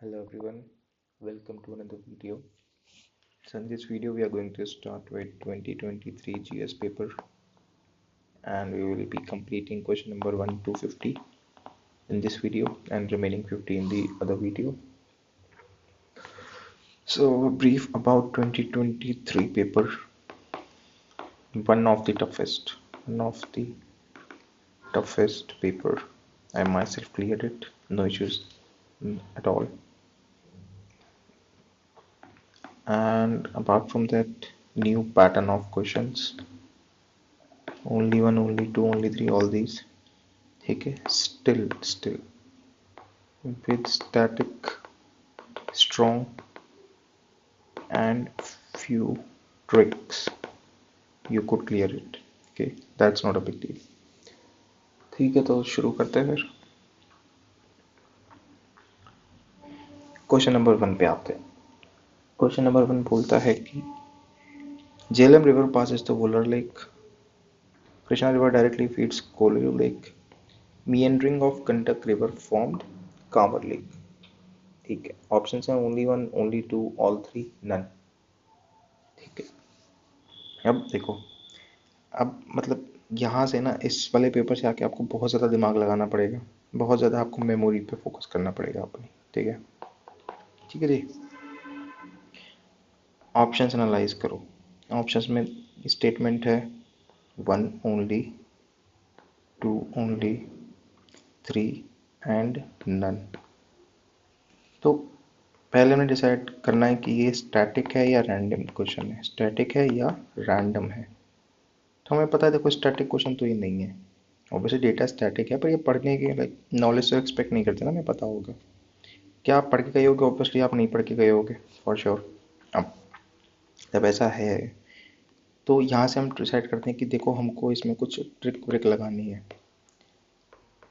Hello everyone, welcome to another video. So in this video we are going to start with 2023 GS paper and we will be completing question number 1 to 50 in this video and remaining 50 in the other video. So a brief about 2023 paper, one of the toughest paper. I myself cleared it, no issues at all. And apart from that, new pattern of questions, only one, only two, only three, all these. ठीक है, still with static, strong and few tricks you could clear it. Okay, that's not a big deal. ठीक है, तो शुरू करते हैं फिर. Question number 1 पे आते हैं. क्वेश्चन नंबर 1 बोलता है कि Jhelum river passes the Vular lake. Krishna river directly feeds Kollu lake. Meandering of Kantak river formed Kamar lake. ठीक है, ऑप्शन है only one, only two, all three, none. ठीक है, अब देखो, अब मतलब यहाँ से ना इस वाले पेपर से आके आपको बहुत ज़्यादा दिमाग लगाना पड़ेगा, बहुत ज़्यादा आपको मेमोरी पे फोकस करना पड़ेगा अपनी. ठीक है, ठीक है जी. ऑप्शंस एनालाइज करो. ऑप्शंस में स्टेटमेंट है 1 ओनली, 2 ओनली, 3 एंड नन. तो पहले हमें डिसाइड करना है कि ये स्टैटिक है या रैंडम क्वेश्चन है, स्टैटिक है या रैंडम है. तो हमें पता है, देखो स्टैटिक क्वेश्चन तो ये नहीं है, ऑब्वियसली डेटा स्टैटिक है, पर ये पढ़ने की लाइक नॉलेज से एक्सपेक्ट नहीं करते ना, हमें पता होगा. क्या आप पढ़ के गए होगे? ऑब्वियसली आप नहीं पढ़ के गए होगे फॉर श्योर. अब जब ऐसा है तो यहाँ से हम डिसाइड करते हैं कि देखो हमको इसमें कुछ ट्रिक व्रिक लगानी है.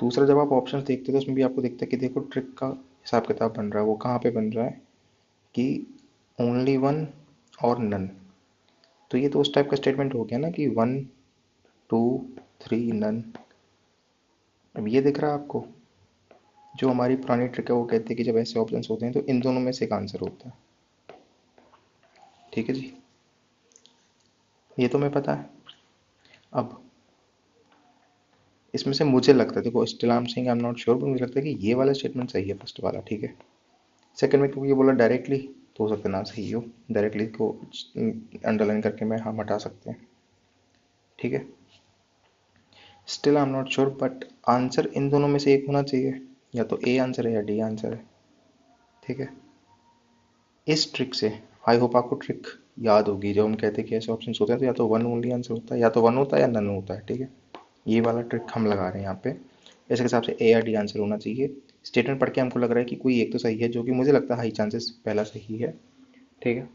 दूसरा, जब आप ऑप्शन देखते हो तो उसमें भी आपको दिखता है कि देखो ट्रिक का हिसाब किताब बन रहा है. वो कहाँ पे बन रहा है कि ओनली वन और नन. तो ये तो उस टाइप का स्टेटमेंट हो गया ना कि 1 2 3 नन. अब ये दिख रहा है आपको, जो हमारी पुरानी ट्रिक है वो कहती है कि जब ऐसे ऑप्शंस होते हैं तो इन दोनों में से एक आंसर होता है. ठीक है जी, ये तो मैं पता है. अब इसमें से मुझे लगता है, देखो still I am saying I am not sure, पर मुझे लगता है कि ये वाला स्टेटमेंट सही है, फर्स्ट वाला. ठीक है, सेकंड में क्योंकि ये बोला डायरेक्टली, तो हो सकता है ना सही हो. डायरेक्टली को अंडरलाइन करके मैं हम हटा सकते हैं. ठीक है, still I am not sure, but answer in दोनों में से एक होना चाहिए, या तो ए आंसर है या डी आंसर है. ठीक है, इस ट्रिक से आई होप आपको ट्रिक याद होगी. जब हम कहते हैं कि ऐसे ऑप्शन होते हैं तो या तो वन ओनली आंसर होता है, या तो वन होता है या नन होता है. ठीक है, ये वाला ट्रिक हम लगा रहे हैं यहाँ पे. इसके हिसाब से ए या डी आंसर होना चाहिए. स्टेटमेंट पढ़ के हमको लग रहा है कि कोई एक तो सही है, जो कि मुझे लगता है हाई चांसेस पहला सही है. ठीक है,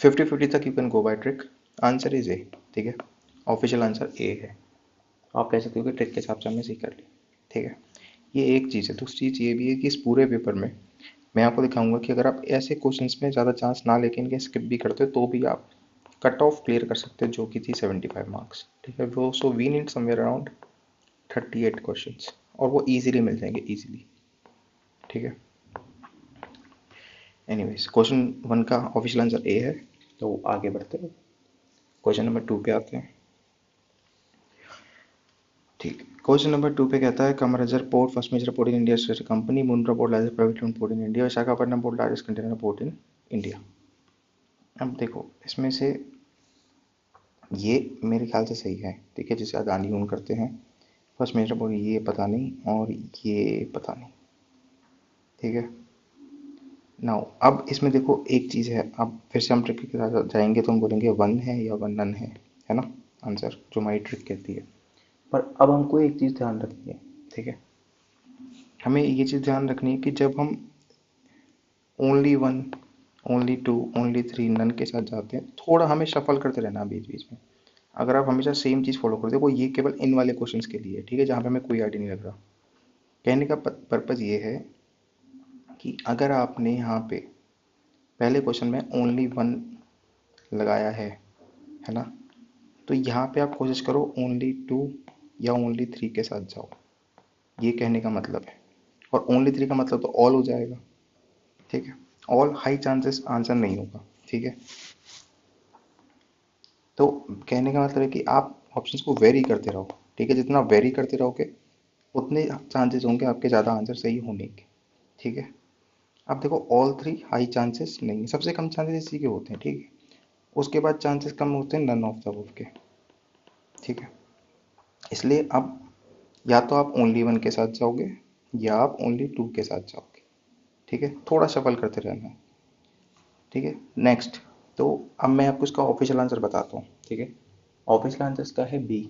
50-50 तक you can go by trick. Answer is A. ठीक है, ऑफिशियल आंसर ए है. आप कह सकते हो कि ट्रिक के हिसाब से हमने सही कर ली. ठीक है, ये एक चीज़ है. दूसरी चीज़ ये भी है कि इस पूरे पेपर में मैं आपको दिखाऊंगा कि अगर आप ऐसे क्वेश्चंस में ज़्यादा चांस ना लेके इनके स्किप भी करते हो तो भी आप कट ऑफ क्लियर कर सकते हो, जो कि थी 75 मार्क्स. ठीक है, वो so we need somewhere around 38 questions, और वो इजीली मिल जाएंगे, इजीली. ठीक है, एनीवेज क्वेश्चन 1 का ऑफिशियल आंसर ए है. तो आगे बढ़ते हैं, क्वेश्चन नंबर 2 पे आते हैं. ठीक, क्वेश्चन नंबर 2 पे कहता है Kamarajar port first major port in India state company, Mundra port largest private limited port in India, Visakhapatnam port largest container port in India. अब देखो इसमें से ये मेरे ख्याल से सही है. ठीक है, जिसे अदानी ओन करते हैं. फर्स्ट मेजर पोर्ट ये पता नहीं और ये पता नहीं. ठीक है, नाउ अब इसमें देखो एक चीज़ है. अब फिर से हम ट्रिक के साथ जाएंगे तो हम बोलेंगे वन है या वन नन है ना आंसर, जो हमारी ट्रिक कहती है. पर अब हमको एक चीज़ ध्यान रखनी है. ठीक है, हमें ये चीज़ ध्यान रखनी है कि जब हम only one, only two, only three, none के साथ जाते हैं, थोड़ा हमें शफल करते रहना बीच बीच में. अगर आप हमेशा सेम चीज़ फॉलो करते हो, ये केवल इन वाले क्वेश्चंस के लिए. ठीक है, जहाँ पे हमें कोई आइडिया नहीं लग रहा. कहने का पर्पज़ ये है कि अगर आपने यहाँ पे पहले क्वेश्चन में ओनली वन लगाया है ना, तो यहाँ पे आप कोशिश करो ओनली टू या ओनली थ्री के साथ जाओ. ये कहने का मतलब है. और ओनली थ्री का मतलब तो ऑल हो जाएगा. ठीक है। ऑल हाई चांसेस आंसर नहीं होगा, ठीक है। तो कहने का मतलब है कि आप ऑप्शंस को वेरी करते रहो, ठीक है। जितना वेरी करते रहोगे उतने चांसेस होंगे आपके ज़्यादा आंसर सही होने के, ठीक है। अब देखो ऑल थ्री हाई चांसेस नहीं है, सबसे कम चांसेस इसी के होते हैं, ठीक है। उसके बाद चांसेस कम होते हैं नन ऑफ द अबव के, ठीक है। इसलिए अब या तो आप ओनली वन के साथ जाओगे या आप ओनली टू के साथ जाओगे, ठीक है। थोड़ा शफल करते रहना है, ठीक है। नेक्स्ट, तो अब मैं आपको इसका ऑफिशियल आंसर बताता हूँ, ठीक है। ऑफिशियल आंसर इसका है B,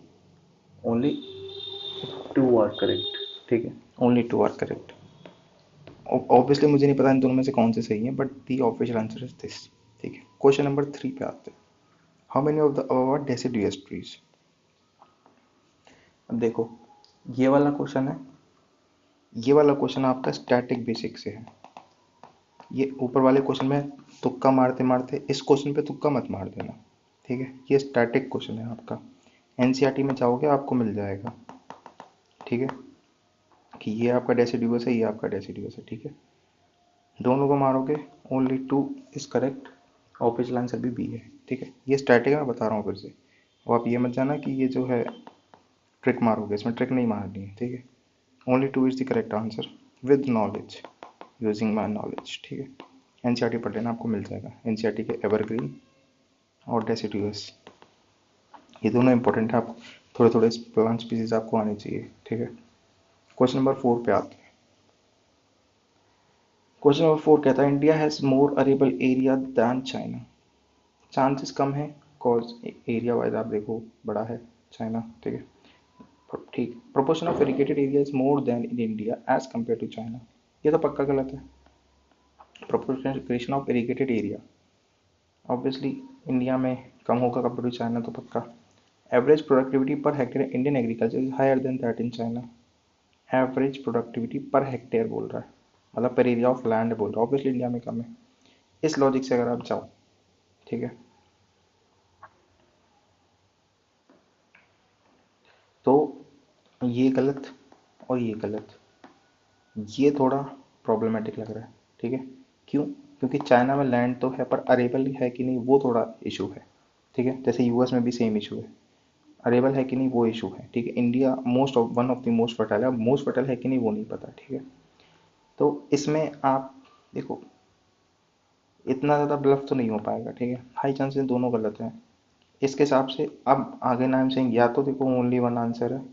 only two are correct, ठीक है। Only two are correct. Obviously मुझे नहीं पता इन दोनों में से कौन से सही है, but the official answer is this, ठीक है। क्वेश्चन नंबर 3 पे आते हैं। How many of the above are deciduous trees. अब देखो ये वाला क्वेश्चन है, ये वाला क्वेश्चन आपका स्टैटिक बेसिक से है। ये ऊपर वाले क्वेश्चन में तुक्का मारते मारते इस क्वेश्चन पे तुक्का मत मार देना, ठीक है। ये स्टैटिक क्वेश्चन है आपका, एनसीईआरटी में जाओगे आपको मिल जाएगा, ठीक है। कि ये आपका डेसिडुअस है, ये आपका डेसिडुअस है, ठीक है। दोनों को मारोगे only two is correct, official answer भी बी है, ठीक है। ये स्टैटिक है, मैं बता रहा हूँ फिर से। और आप ये मत जाना कि ये जो है ट्रिक मारोगे, इसमें ट्रिक नहीं मारनी है, ठीक है। Only two is the correct answer with knowledge, using my knowledge, ठीक है। एनसीईआरटी पढ़ लेना, आपको मिल जाएगा। एनसीईआरटी के एवरग्रीन और डेसिडुअस ये दोनों इंपॉर्टेंट है, आप थोड़े थोड़े प्लांट स्पीसीज आपको आनी चाहिए, ठीक है। क्वेश्चन नंबर 4 पे आते हैं। क्वेश्चन नंबर 4 कहता है India has more arable area than China. Chances कम है कॉज एरिया वाइज आप देखो बड़ा है चाइना, ठीक है। ठीक, proportion of irrigated area is more than in India as compare to China, ये तो पक्का गलत है। Proportion of irrigated area obviously India में कम होगा कंपेयर टू चाइना, तो पक्का। Average productivity per hectare Indian agriculture is higher than that in China. Average productivity per hectare बोल रहा है, मतलब पर एरिया ऑफ लैंड बोल रहा है, ऑब्वियसली इंडिया में कम है। इस लॉजिक से अगर आप जाओ, ठीक है, तो ये गलत और ये गलत, ये थोड़ा प्रॉब्लमेटिक लग रहा है, ठीक है। क्यों? क्योंकि चाइना में लैंड तो है पर अरेबल है कि नहीं वो थोड़ा इशू है, ठीक है। जैसे यूएस में भी सेम इशू है, अरेबल है कि नहीं वो इशू है, ठीक है। India most of one of the most fertile है, मोस्ट फर्टाइल है कि नहीं वो नहीं पता, ठीक है। तो इसमें आप देखो इतना ज़्यादा ब्लफ तो नहीं हो पाएगा, ठीक है। हाई चांसेस दोनों गलत हैं इसके हिसाब से। अब आगे ना हम सेइंग या तो देखो ओनली वन आंसर है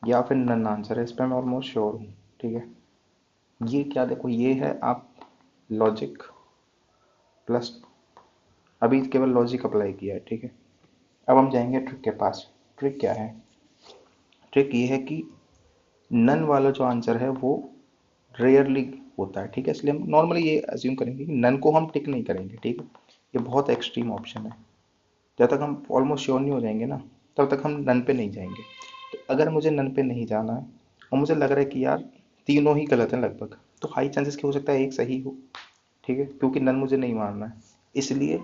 या फिर नन आंसर है, इस पर मैं ऑलमोस्ट श्योर हूँ, ठीक है। ये क्या देखो ये है आप लॉजिक प्लस, अभी केवल लॉजिक अप्लाई किया है, ठीक है। अब हम जाएंगे ट्रिक के पास। ट्रिक क्या है? ट्रिक ये है कि नन वाला जो आंसर है वो रेयरली होता है, ठीक है। इसलिए हम नॉर्मली ये अज्यूम करेंगे कि नन को हम टिक नहीं करेंगे, ठीक है। ये बहुत एक्सट्रीम ऑप्शन है, जब तक हम ऑलमोस्ट श्योर नहीं हो जाएंगे ना तब तक हम नन पे नहीं जाएंगे। तो अगर मुझे नन पे नहीं जाना है और मुझे लग रहा है कि यार तीनों ही गलत हैं लगभग, तो हाई चांसेस की हो सकता है एक सही हो, ठीक है। क्योंकि नन मुझे नहीं मारना है, इसलिए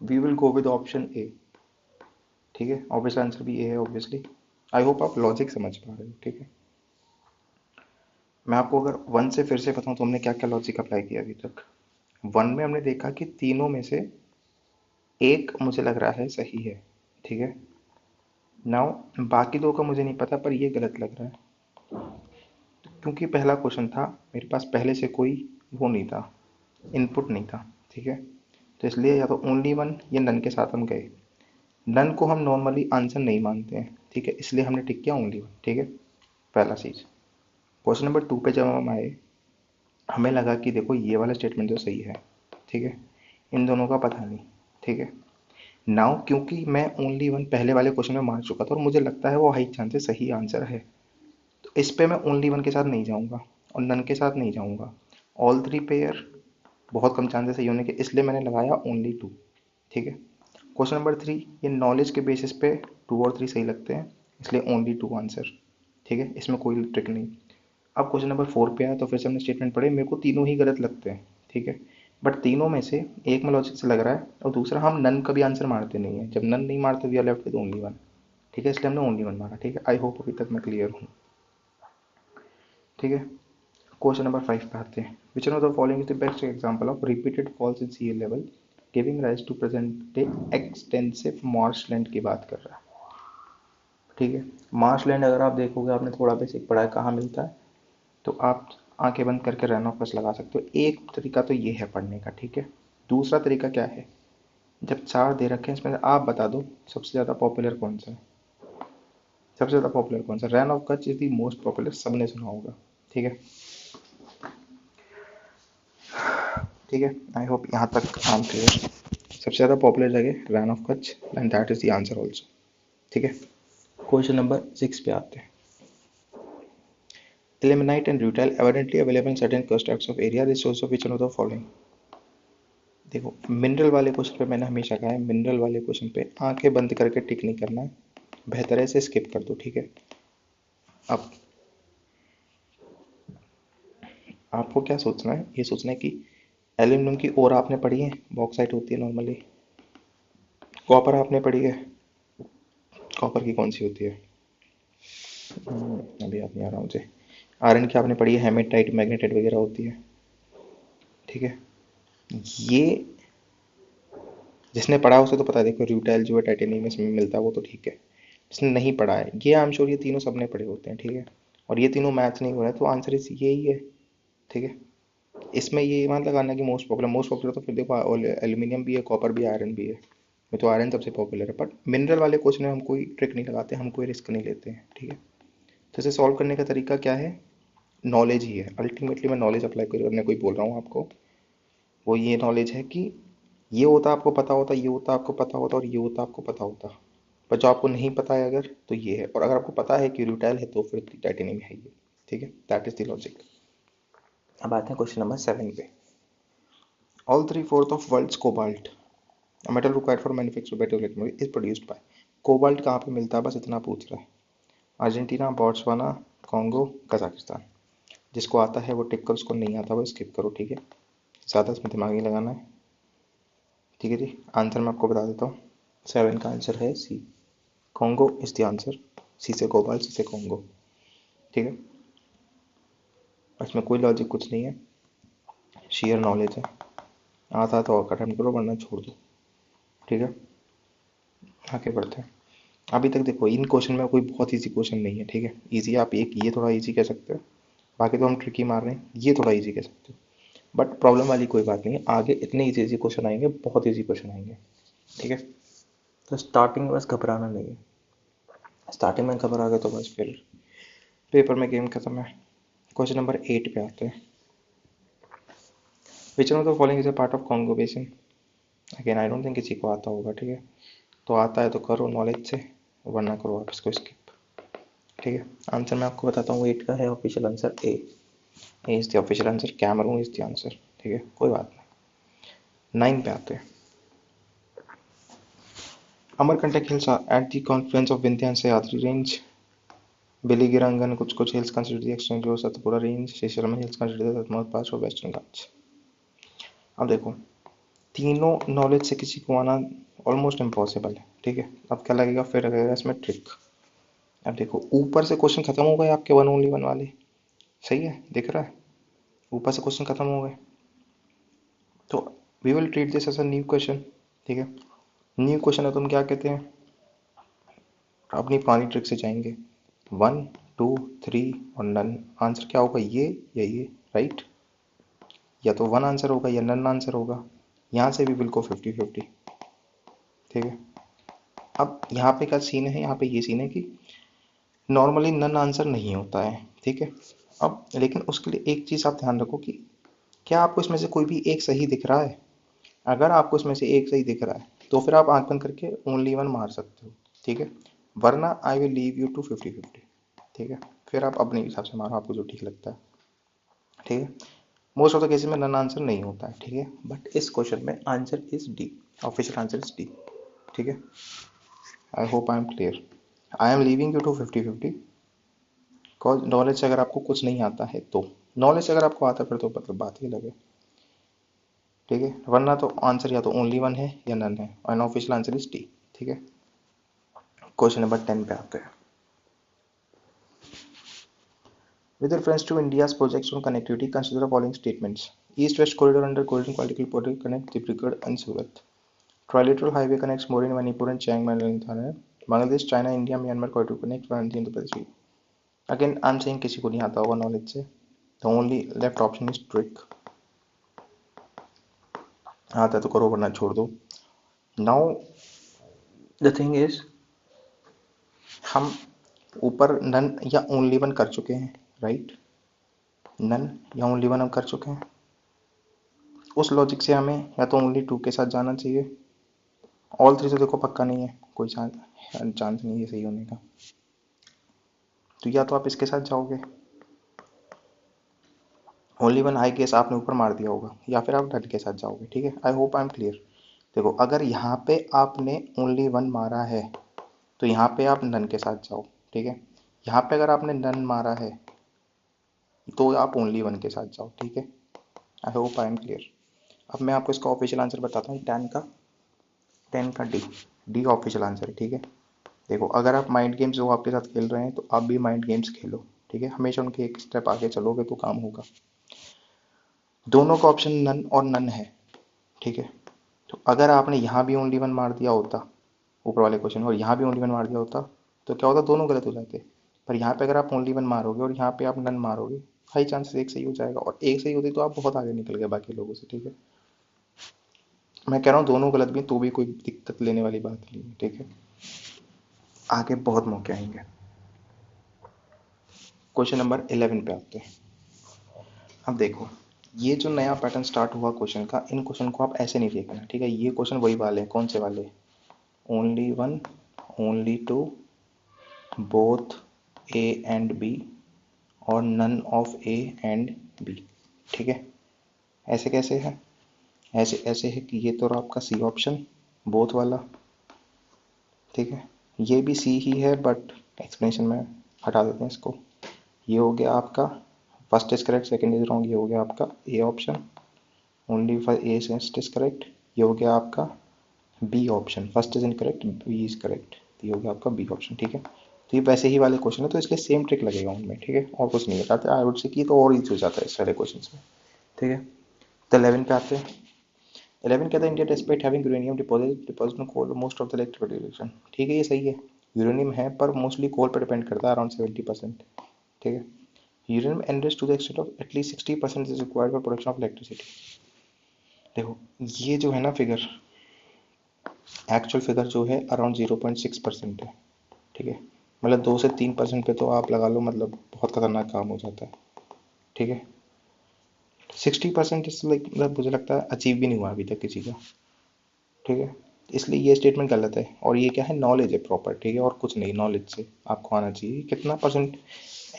we will go with option A, ठीक है। ऑब्वियस आंसर भी ए है ऑब्वियसली। आई होप आप लॉजिक समझ पा रहे हो, ठीक है। मैं आपको अगर वन से फिर से बताऊं तो हमने क्या क्या लॉजिक अप्लाई किया अभी तक। वन में हमने देखा कि तीनों में से एक मुझे लग रहा है सही है, ठीक है। नाउ बाकी दो का मुझे नहीं पता पर ये गलत लग रहा है, क्योंकि पहला क्वेश्चन था मेरे पास पहले से कोई वो नहीं था, इनपुट नहीं था, ठीक है। तो इसलिए या तो ओनली वन या नन के साथ हम गए। नन को हम नॉर्मली आंसर नहीं मानते हैं, ठीक है, इसलिए हमने टिक किया ओनली वन, ठीक है। पहला चीज़। क्वेश्चन नंबर 2 पे जब हम आए हमें लगा कि देखो ये वाला स्टेटमेंट तो सही है, ठीक है, इन दोनों का पता नहीं, ठीक है। नाउ क्योंकि मैं ओनली वन पहले वाले क्वेश्चन में मार चुका था और मुझे लगता है वो हाई चांसेस सही आंसर है, तो इस पे मैं ओनली वन के साथ नहीं जाऊंगा और नन के साथ नहीं जाऊंगा। ऑल थ्री पेयर बहुत कम चांसेस सही होने के, इसलिए मैंने लगाया ओनली टू, ठीक है। क्वेश्चन नंबर 3 ये नॉलेज के बेसिस पे 2 और 3 सही लगते हैं, इसलिए ओनली टू आंसर, ठीक है, इसमें कोई ट्रिक नहीं। अब क्वेश्चन नंबर 4 पे आया तो फिर से हमने स्टेटमेंट पढ़े, मेरे को तीनों ही गलत लगते हैं, ठीक है। बट तीनों में से एक में लॉजिक से लग रहा है और दूसरा हम नन का भी आंसर मारते नहीं है, जब नन नहीं मारते we are left with only one, ठीक है। इसलिए हमने ओनली वन मारा, ठीक है। आई होप अभी तक मैं क्लियर हूँ, ठीक है। क्वेश्चन नंबर 5 पे आते हैं। Which one of the following is the best example of repeated falls in sea level giving rise to present day extensive marshland की बात कर रहा है। ठीक है, मार्शलैंड अगर आप देखोगे, आपने थोड़ा बेसिक पढ़ा है कहाँ मिलता है, तो आप आंखें बंद करके रन ऑफ कस लगा सकते हो। एक तरीका तो ये है पढ़ने का, ठीक है। दूसरा तरीका क्या है, जब 4 दे रखे हैं इसमें से आप बता दो सबसे ज़्यादा पॉपुलर कौन सा है। सबसे ज़्यादा पॉपुलर कौन सा, रन ऑफ कच इज द मोस्ट पॉपुलर, सबने सुना होगा। ठीक है, ठीक है, आई होप यहाँ तक आई एम क्लियर। सबसे ज़्यादा पॉपुलर जगह रन ऑफ कच and that is the answer also. ठीक है, क्वेश्चन नंबर 6 पे आते हैं। Ilmenite and rutile evidently available in certain coast tracts of area. This source of which one of the following? देखो, मिनरल वाले question पे मैंने हमेशा कहा है, मिनरल वाले क्वेश्चन पे आंखें बंद करके टिक नहीं करना है, बेहतर है से स्किप कर दो। ठीक है, अब आपको क्या सोचना है, ये सोचना है कि एल्यूमिनियम की ओर आपने पढ़ी है, बॉक्साइट होती है नॉर्मली। कॉपर आपने पढ़ी है, कॉपर की कौन सी होती है, अभी याद नहीं आ रहा मुझे। आयरन की आपने पढ़ी है, हेमेटाइट, मैग्नेटाइट वगैरह होती है। ठीक है, ये जिसने पढ़ा उसे तो पता है। देखो, रूटाइल जो है टाइटेनियम इसमें मिलता है, वो तो ठीक है। जिसने नहीं पढ़ा है, ये आई एम श्योर ये तीनों सबने पढ़े होते हैं। ठीक है, और ये तीनों मैच नहीं हो रहा है, तो आंसर इस ये ही है। ठीक है, इसमें ये मान लगाना कि मोस्ट पॉपुलर तो फिर देखो एल्यूमिनियम भी है, कॉपर भी है, आयरन भी है। ये तो आयरन सबसे पॉपुलर है, बट मिनरल वाले क्वेश्चन में हम कोई ट्रिक नहीं लगाते, हम कोई रिस्क नहीं लेते हैं। ठीक है, तो इसे सॉल्व करने का तरीका क्या है, नॉलेज ही है। अल्टीमेटली मैं नॉलेज अप्लाई करने को ही बोल रहा हूँ आपको। वो ये नॉलेज है कि ये होता आपको पता होता, ये होता आपको पता होता, और ये होता आपको पता होता। पर जो आपको नहीं पता है अगर, तो ये है। और अगर आपको पता है कि रूटाइल है तो फिर टाइटेनियम है ये। ठीक है, दैट इज द लॉजिक। अब आते हैं क्वेश्चन नंबर 7 पे। All 3/4 of world's cobalt, a metal required for manufacture battery electronics, is produced by। Cobalt कहाँ पे मिलता है, बस इतना पूछ रहा है। Argentina, Botswana, Congo, Kazakhstan. जिसको आता है वो टिक करो, उसको नहीं आता वो स्किप करो। ठीक है, ज़्यादा इसमें दिमाग नहीं लगाना है। ठीक है जी, आंसर मैं आपको बता देता हूँ। 7 का आंसर है सी, कॉन्गो इज द आंसर। सी से कोबाल्ट, सी से कॉन्गो। ठीक है, इसमें कोई लॉजिक कुछ नहीं है, शेयर नॉलेज है। आता तो अटेम्प्ट करो, वरना छोड़ दो। ठीक है, आगे बढ़ते हैं। अभी तक देखो, इन क्वेश्चन में कोई बहुत इजी क्वेश्चन नहीं है। ठीक है, इजी आप एक ये थोड़ा इजी कह सकते हो, बाकी तो हम ट्रिकी मार रहे हैं, ये थोड़ा इजी कह सकते हो। बट प्रॉब्लम वाली कोई बात नहीं है, आगे इतने इजी इजी क्वेश्चन आएंगे, बहुत इजी क्वेश्चन आएंगे। ठीक है, तो स्टार्टिंग में बस घबराना नहीं है। स्टार्टिंग में घबरा गए तो बस फिर पेपर में गेम खत्म है। क्वेश्चन नंबर 8 पे आते हैं। Which one of the following is a part of Congo basin. Again I don't think किसी को आता होगा। ठीक है, तो आता है तो करो नॉलेज से, वरना करो आप इसको स्किप। ठीक है, आंसर मैं आपको बताता हूँ। 8 का है official answer A is the official answer, Cameroon is the answer. ठीक है, कोई बात नहीं। 9 पे आते हैं। Amarkantak hills at the confluence of Vindhya and Sahyadri range. Biligirirangan कुछ हिल्स कंसिडर द एक्सटेंट जो Satpura range. Sheshraman hills consider the सतमोद पास और वेस्टर्न घाट्स। अब देखो, तीनों नॉलेज से किसी को आना ऑलमोस्ट इम्पॉसिबल है। ठीक है, अब क्या लगेगा, फिर लगेगा इसमें ट्रिक। अब देखो, ऊपर से क्वेश्चन खत्म हो गए आपके वन ओनली वन वाले। सही है, दिख रहा है, ऊपर से क्वेश्चन खत्म हो गए। तो we will treat this as a new question. ठीक है, न्यू क्वेश्चन है तो हम क्या कहते हैं, अपनी पुरानी ट्रिक से जाएंगे। 1 2 3 और नन। आंसर क्या होगा, ये या ये, राइट। या तो 1 आंसर होगा या नन आंसर होगा। यहाँ से भी बिल्कुल 50-50। ठीक है, अब यहाँ पे क्या सीन है, यहाँ पे ये सीन है कि नॉर्मली नन आंसर नहीं होता है। ठीक है, अब लेकिन उसके लिए एक चीज़ आप ध्यान रखो कि क्या आपको इसमें से कोई भी एक सही दिख रहा है। अगर आपको इसमें से एक सही दिख रहा है तो फिर आप आंख बंद करके ओनली वन मार सकते हो। ठीक है, वरना I will leave you to 50-50। ठीक है, फिर आप अपने हिसाब से मारो, आपको जो ठीक लगता है। ठीक है, मोस्ट ऑफ द केसेस में नन आंसर नहीं होता है। ठीक है, बट इस क्वेश्चन में answer is D, official answer is D. ठीक है, I hope I am clear. I am leaving you to 50-50। Knowledge से अगर आपको कुछ नहीं आता है तो, नॉलेज से अगर आपको आता है फिर तो मतलब बात ही लगे। ठीक है, वरना तो आंसर या तो ओनली वन है या नन है, और ऑफिशियल आंसर इज डी। ठीक है, क्वेश्चन नंबर 10 पे आते हैं। With reference to India's projects on connectivity, consider the following statements. East-West corridor under Golden Quadrilateral project connects Dibrugarh and Surat. Trilateral highway connects Morin, Manipur and Chiang Mai and Thailand. Bangladesh, China, India, Myanmar corridor connects Varanasi and Andhra Pradesh. Again, I'm saying किसी को नहीं आता होगा knowledge से. The only left option is trick. आता तो करो वरना छोड़ दो. Now the thing is, हम ऊपर नन या ओनली वन कर चुके हैं, राइट? नन या ओनली वन हम कर चुके हैं. उस लॉजिक से हमें या तो ओनली टू के साथ जाना चाहिए. ऑल थ्री से देखो पक्का नहीं है, कोई चांस नहीं है सही होने का. तो या तो आप इसके साथ जाओगे, ओनली वन आई गेस आपने ऊपर मार दिया होगा, या फिर आप नन के साथ जाओगे. ठीक है, I hope I am clear. देखो अगर यहाँ पे आपने ओनली वन मारा है तो यहाँ पे आप नन के साथ जाओ. ठीक है, यहाँ पे अगर आपने नन मारा है तो आप ओनली वन के साथ जाओ. ठीक है, I hope I am clear. अब मैं आपको इसका ऑफिशियल आंसर बताता हूँ. 10 का डी ऑफिशियल आंसर है. ठीक है, देखो अगर आप माइंड गेम्स वो आपके साथ खेल रहे हैं तो आप भी माइंड गेम्स खेलो. ठीक है, हमेशा उनके एक स्टेप आगे चलोगे तो काम होगा. दोनों का ऑप्शन नन और नन है. ठीक है, तो अगर आपने यहाँ भी ओनली वन मार दिया होता ऊपर वाले क्वेश्चन और यहाँ भी ओनली वन मार दिया होता तो क्या होता, दोनों गलत हो जाते. पर यहाँ पे अगर आप ओनली वन मारोगे और यहाँ पे आप नन मारोगे, हाई चांसेस एक सही हो जाएगा. और एक सही होती तो आप बहुत आगे निकल गए बाकी लोगों से. ठीक है, मैं कह रहा हूँ दोनों गलत भी तो भी कोई दिक्कत लेने वाली बात नहीं है. ठीक है, आगे बहुत मौके आएंगे. क्वेश्चन नंबर 11 पे आते हैं. अब देखो ये जो नया पैटर्न स्टार्ट हुआ क्वेश्चन का, इन क्वेश्चन को आप ऐसे नहीं देखना. ठीक है, ये क्वेश्चन वही वाले हैं. कौन से वाले? Only one, only two, both A and B और none of A and B. ठीक है, ऐसे कैसे है? ऐसे ऐसे है कि ये तो आपका सी ऑप्शन बोथ वाला. ठीक है, ये भी सी ही है बट एक्सप्लेनेशन में हटा देते हैं इसको. ये हो गया आपका first is correct, second is wrong. ये हो गया आपका A option, only for A is correct. ये हो गया आपका B option, first is incorrect, B is correct. ये हो गया आपका बी ऑप्शन. ठीक है, तो ये वैसे ही वाले क्वेश्चन है तो इसलिए सेम ट्रिक लगेगा उनमें. ठीक है, और कुछ नहीं बताते. आई वुड से की तो और ईजी हो जाता है इस वाले क्वेश्चन में. ठीक है, तो 11 पे आते हैं. 11 कहता है India despite having uranium deposit on coal most of the electric production. ठीक है, ये सही है, यूरेनियम है पर मोस्टली कोल पर डिपेंड करता है, अराउंड 70%. ठीक है, uranium enriched to the extent of at least 60% is required for production of electricity. देखो ये जो है ना फिगर, एक्चुअल फिगर जो है अराउंड 0.6% है. ठीक है, मतलब 2 से 3% पे तो आप लगा लो, मतलब बहुत खतरनाक काम हो जाता है. ठीक है, 60% इस लाइक मतलब मुझे लगता है अचीव भी नहीं हुआ अभी तक किसी का. ठीक है, इसलिए ये स्टेटमेंट गलत है. और ये क्या है, नॉलेज है प्रॉपर. ठीक है, और कुछ नहीं, नॉलेज से आपको आना चाहिए कितना परसेंट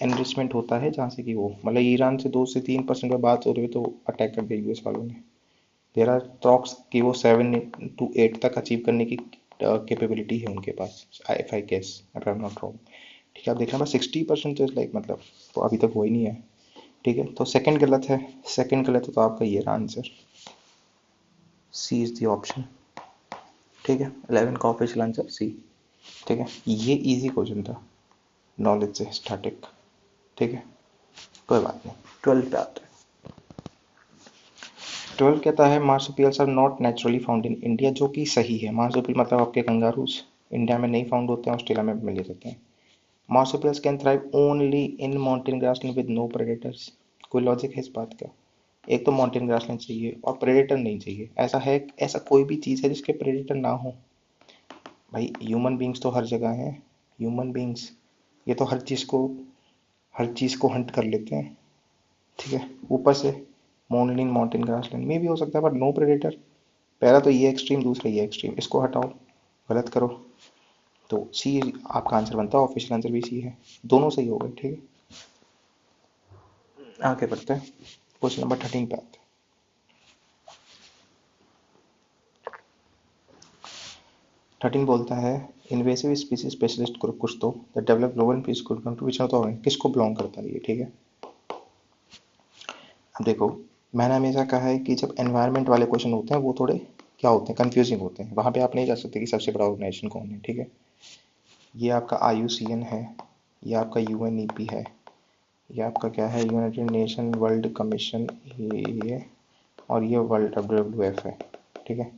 एनरिचमेंट होता है जहाँ से कि वो मतलब ईरान से 2 से 3% पर बात हो रही है तो अटैक कर दिया यूएस वालों ने. देर आर टॉक्स कि वो 7 to 8 तक अचीव करने की कैपेबिलिटी है उनके पास, if I guess, if I am not wrong. ठीक है, आप देख रहे हैं 60% तो लाइक मतलब तो अभी तक हो ही नहीं है. ठीक है, तो सेकंड गलत है. सेकंड गलत है तो आपका ये रहा answer, C is the option. ठीक है, 11 का ऑफिशियल आंसर सी. ठीक है, ये इजी क्वेश्चन था नॉलेज से स्टैटिक. ठीक है, कोई बात नहीं. 12 पे आते हैं. 12 कहता है marsupials are not naturally found in India, जो कि सही है. मार्सुपियल मतलब आपके कंगारूस इंडिया में नहीं फाउंड होते हैं, ऑस्ट्रेलिया में मिल जाते हैं. Marsupials can thrive only in mountain grassland with no predators. कोई लॉजिक है इस बात का? एक तो माउंटेन ग्रासलैंड चाहिए और प्रेडेटर नहीं चाहिए. ऐसा है, ऐसा कोई भी चीज़ है जिसके प्रेडेटर ना हो? भाई ह्यूमन बींग्स तो हर जगह हैं. ह्यूमन बींग्स ये तो हर चीज़ को हंट कर लेते हैं. ठीक है, ऊपर से ओनली इन माउंटेन ग्रासलैंड में भी हो सकता है बट नो प्रेडेटर. पहला तो ये एक्सट्रीम, दूसरा ये एक्सट्रीम, इसको हटाओ, गलत करो. तो सी आपका आंसर बनता है. ऑफिशियल आंसर भी सी है, दोनों सही हो गए. ठीक है, आगे बढ़ते हैं. क्वेश्चन नंबर 13 पे आते हैं. 13 बोलता है इन्वेसिव स्पीसीज स्पेशलिस्ट ग्रुप कुछ तो that develop global piece good contribution तो किसको बिलोंग करता है ये? ठीक है, अब देखो मैंने हमेशा कहा है कि जब एनवायरनमेंट वाले क्वेश्चन होते हैं वो थोड़े क्या होते हैं, कंफ्यूजिंग होते हैं. वहाँ पे आप नहीं जा सकते कि सबसे बड़ा ऑर्गेनाइजेशन कौन है. ठीक है, ये आपका IUCN है, ये आपका UNEP है, ये आपका क्या है, यूनाइटेड नेशन वर्ल्ड कमीशन, ये और ये वर्ल्ड WWF है, ठीक है।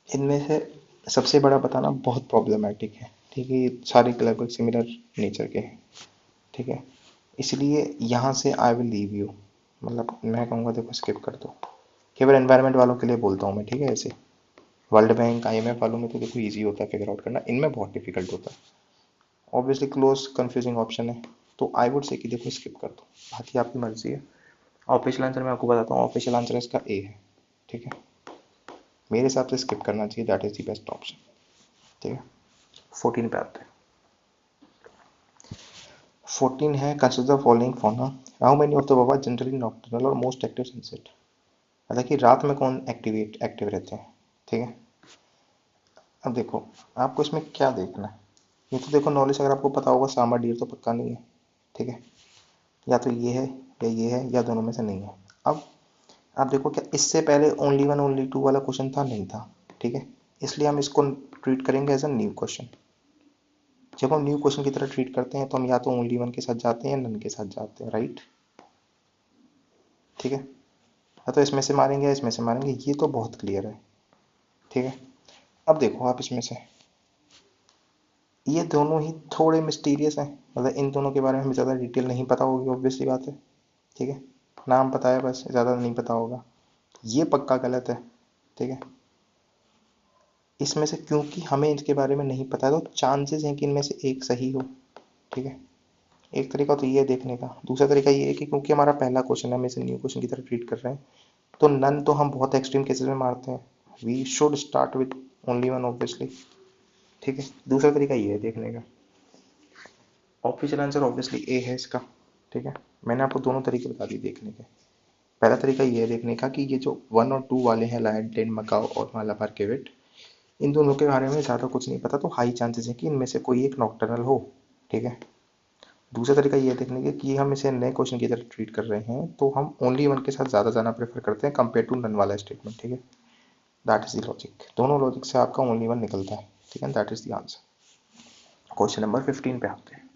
इनमें से सबसे बड़ा बताना बहुत प्रॉब्लमेटिक है, ठीक है। ये सारे लगभग सिमिलर नेचर के हैं, ठीक है। इसलिए यहाँ से आई विल लीव यू, मतलब मैं कहूँगा देखो स्किप कर दो। केवल एनवायरनमेंट वालों के लिए बोलता हूँ मैं, ठीक है। ऐसे वर्ल्ड बैंक IMF वालों में तो देखो इजी होता है फिगर आउट करना, इनमें बहुत डिफिकल्ट होता है। ऑब्वियसली क्लोज कंफ्यूजिंग ऑप्शन है, तो आई वुड से कि देखो स्किप कर दो, बाकी आपकी मर्जी है। ऑफिशियल आंसर मैं आपको बताता हूँ, ऑफिशियल आंसर इसका ए है, ठीक है। मेरे हिसाब से स्किप करना चाहिए, that is the best option, ठीक है। 14 पे आते हैं। 14 है consider the following fauna, how many of the बाबा जनरली नॉक्टर्नल और मोस्ट एक्टिव सनसेट। मतलब कि रात में कौन एक्टिव रहते हैं, ठीक है। अब देखो आपको इसमें क्या देखना है, ये तो देखो नॉलेज अगर आपको पता होगा, सांबर डियर तो पक्का नहीं है, ठीक है। या तो ये है या ये है या दोनों में से नहीं है। अब आप देखो क्या इससे पहले ओनली वन ओनली टू वाला क्वेश्चन था, नहीं था, ठीक है। इसलिए हम इसको ट्रीट करेंगे एज अ न्यू क्वेश्चन। जब हम न्यू क्वेश्चन की तरह ट्रीट करते हैं तो हम या तो ओनली वन के साथ जाते हैं या नन के साथ जाते हैं, राइट, ठीक है। या तो इसमें से मारेंगे या इसमें से मारेंगे, ये तो बहुत क्लियर है, ठीक है। अब देखो आप इसमें से ये दोनों ही थोड़े मिस्टीरियस हैं, मतलब इन दोनों के बारे में हमें ज़्यादा डिटेल नहीं पता होगी, ऑब्वियसली बात है, ठीक है। नाम पता है बस, ज़्यादा नहीं पता होगा, ये पक्का गलत है, ठीक है। इसमें से क्योंकि हमें इनके बारे में नहीं पता है तो चांसेस हैं कि इनमें से एक सही हो, ठीक है। एक तरीका तो ये है देखने का, दूसरा तरीका ये है कि क्योंकि हमारा पहला क्वेश्चन है, हम इसे न्यू क्वेश्चन की तरह ट्रीट कर रहे हैं, तो नन तो हम बहुत एक्सट्रीम केसेस में मारते हैं, we should start with only one obviously, ठीक है। दूसरा तरीका ये है देखने का, ऑफिशियल आंसर ऑब्वियसली ए है इसका, ठीक है। मैंने आपको दोनों तरीके बता दिए देखने के। पहला तरीका ये है देखने का कि ये जो 1 और 2 वाले हैं, लायन मकाओ और मालाबार केवेट, इन दोनों के बारे में ज़्यादा कुछ नहीं पता, तो हाई चांसेस है कि इनमें से कोई एक नॉक्टर्नल हो, ठीक है। दूसरा तरीका ये देखने का कि हम इसे नए क्वेश्चन की तरह ट्रीट कर रहे हैं, तो हम ओनली वन के साथ ज़्यादा जाना प्रेफर करते हैं कंपेयर टू नन वाला स्टेटमेंट, ठीक है। दैट इज द लॉजिक, दोनों लॉजिक से आपका ओनली वन निकलता है, ठीक है। That is the answer. Question number 15 पे आते हैं।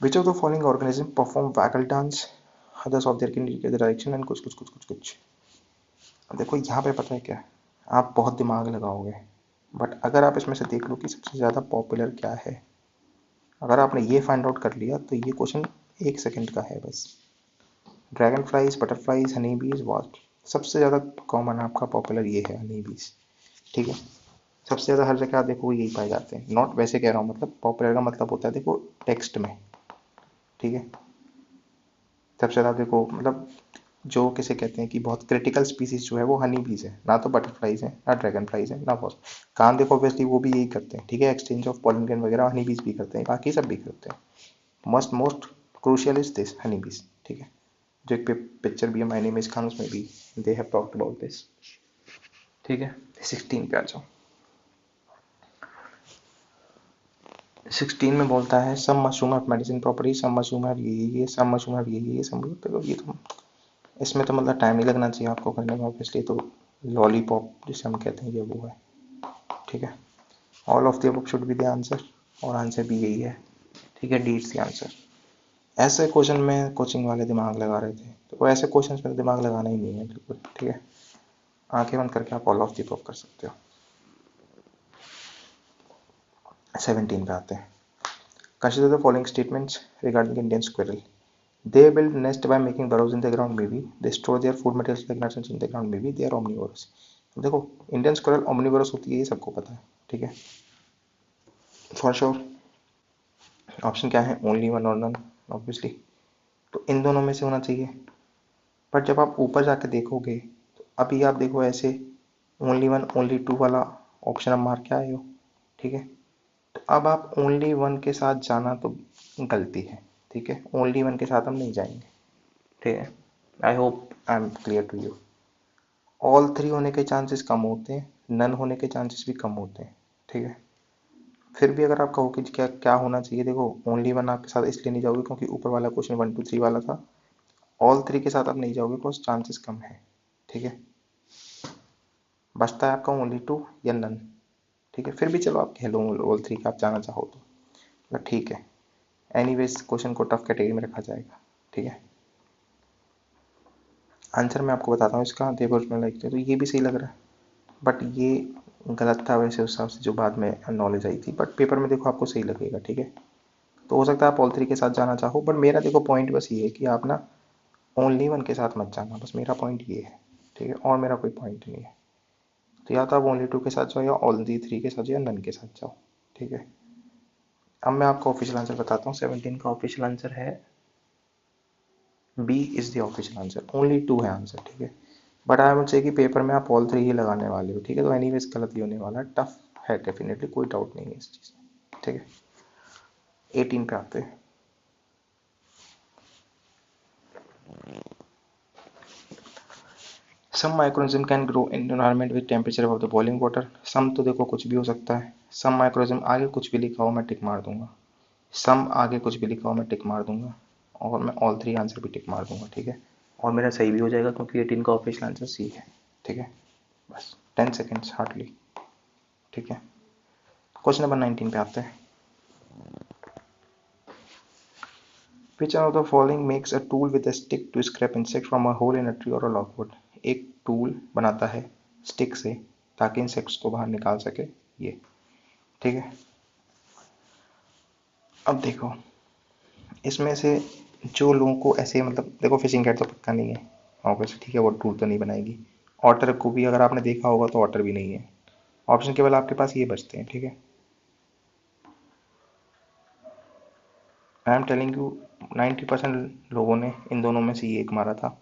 Which of the following organism perform waggle dance, others of their in direction and कुछ कुछ कुछ कुछ कुछ। अब देखो यहाँ पे पता है क्या है, आप बहुत दिमाग लगाओगे, बट अगर आप इसमें से देख लो कि सबसे ज़्यादा पॉपुलर क्या है, अगर आपने ये फाइंड आउट कर लिया तो ये क्वेश्चन 1 सेकंड का है बस। ड्रैगन फ्लाइज, बटरफ्लाइज, हनी बीज, वास्ट, सबसे ज़्यादा कॉमन आपका पॉपुलर ये है हनी बीज, ठीक है। सबसे ज़्यादा हर जगह आप देखो यही पाए जाते हैं, नॉट वैसे कह रहा हूँ, मतलब पॉपुलर का मतलब होता है देखो टेक्स्ट में, ठीक है। सबसे ज़्यादा देखो मतलब जो किसे कहते हैं कि बहुत क्रिटिकल स्पीसीज जो है वो हनी बीज है, ना तो बटरफ्लाइज है ना ड्रैगन फ्लाइज है ना वॉस्प। काम देखो ऑब्वियसली वो भी यही करते हैं, ठीक है, एक्सचेंज ऑफ पॉलन ग्रेन वगैरह हनी बीज भी करते हैं, बाकी सब भी करते हैं। Must most crucial is this Honey बीज, ठीक है। जो एक पिक्चर भी है माय नेम इज खान, उसमें भी they have talked about this, ठीक है। 16 पे आ जाओ। 16 में बोलता है some mushroom have medicine property, some mushroom have ये सम मशरूम हैव ये सम, तो ये तो इसमें तो मतलब टाइम ही लगना चाहिए आपको करने में, ऑब्वियसली तो लॉलीपॉप जिसे हम कहते हैं ये वो है, ठीक है। All of the above should be the answer, और आंसर भी यही है, ठीक है, डी इज द आंसर। ऐसे क्वेश्चन में कोचिंग वाले दिमाग लगा रहे थे, तो ऐसे क्वेश्चन में दिमाग लगाना ही नहीं है बिल्कुल, ठीक है। आंखें बंद करके आप ऑल ऑफ द अबव कर सकते हो। 17 पे आते हैं। Consider the following statements regarding Indian squirrel, they build nest by making burrows in the ground, maybe they store their food materials like nuts in the ground, maybe they are omnivorous। देखो Indian squirrel omnivorous होती है, ये सबको पता है, ठीक है, for sure. Option क्या है, ओनली वन और नन, ऑब्वियसली, तो इन दोनों में से होना चाहिए। पर जब आप ऊपर जाके देखोगे तो अभी आप देखो ऐसे ओनली वन ओनली टू वाला ऑप्शन आप मार के आए हो, ठीक है। तो अब आप ओनली वन के साथ जाना तो गलती है, ठीक है, ओनली वन के साथ हम नहीं जाएंगे, ठीक है। I hope I am clear to you. All three होने के चांसेस कम होते हैं, नन होने के चांसेस भी कम होते हैं, ठीक है। फिर भी अगर आप कहो कि क्या क्या होना चाहिए, देखो ओनली वन आपके साथ इसलिए नहीं जाओगे क्योंकि ऊपर वाला क्वेश्चन 1 2 3 वाला था, ऑल थ्री के साथ आप नहीं जाओगे बिकॉज चांसेस कम है, ठीक है। बचता है आपका ओनली टू या नन, ठीक है। फिर भी चलो आप कह लो ऑल थ्री का आप जाना चाहो तो, ठीक है। एनीवेज क्वेश्चन को टफ कैटेगरी में रखा जाएगा, ठीक है। आंसर मैं आपको बताता हूँ इसका, देखो उसमें लाइक तो ये भी सही लग रहा है, बट ये गलत था वैसे उस हिसाब से जो बाद में नॉलेज आई थी, बट पेपर में देखो आपको सही लगेगा, ठीक है। तो हो सकता है आप ऑल 3 के साथ जाना चाहो, बट मेरा देखो पॉइंट बस ये है कि आप ना ओनली 1 के साथ मत जाना, बस मेरा पॉइंट ये है, ठीक है, और मेरा कोई पॉइंट नहीं है। तो या तो आप ओनली 2 के साथ जाओ या ओनली 3 के साथ जाओ या नन के साथ जाओ, ठीक है। अब मैं आपको ऑफिशियल आंसर बताता हूँ। 17 का ऑफिशियल आंसर है B is the official answer, only 2 है आंसर, ठीक है। बट आई वुड से कि पेपर में आप ऑल 3 ही लगाने वाले हो, ठीक है। तो एनीवेज गलत ही होने वाला है, टफ है डेफिनेटली, कोई डाउट नहीं है इस चीज़ में, ठीक है। 18 पे आते हैं। Some microorganism can grow in environment with temperature above the boiling water. Some तो देखो कुछ भी हो सकता है, सम माइक्रोनिज्म आगे कुछ भी लिखा हो मैं टिक मार दूंगा, सम आगे कुछ भी लिखा हो मैं टिक मार दूंगा, और मैं ऑल 3 आंसर भी टिक मार दूंगा, ठीक है। और मेरा सही भी हो जाएगा क्योंकि 18 का ऑफिशियल आंसर सी है, ठीक है। बस 10 सेकेंड्स हार्डली, ठीक है। क्वेश्चन नंबर 19 पे आते हैं। Which one of the following makes a tool with a stick to scrape insect from a hole in a tree or a logwood? एक टूल बनाता है स्टिक से ताकि इंसेक्ट्स को बाहर निकाल सके, ये, ठीक है। अब देखो इसमें से जो लोगों को ऐसे मतलब देखो फिशिंग कैट तो पक्का नहीं है ऑब्वियसली, ठीक है, वो टूल तो नहीं बनाएगी। ऑटर को भी अगर आपने देखा होगा तो ऑटर भी नहीं है। ऑप्शन केवल आपके पास ये बचते हैं, ठीक है। आई एम टेलिंग यू 90% लोगों ने इन दोनों में से ये एक मारा था,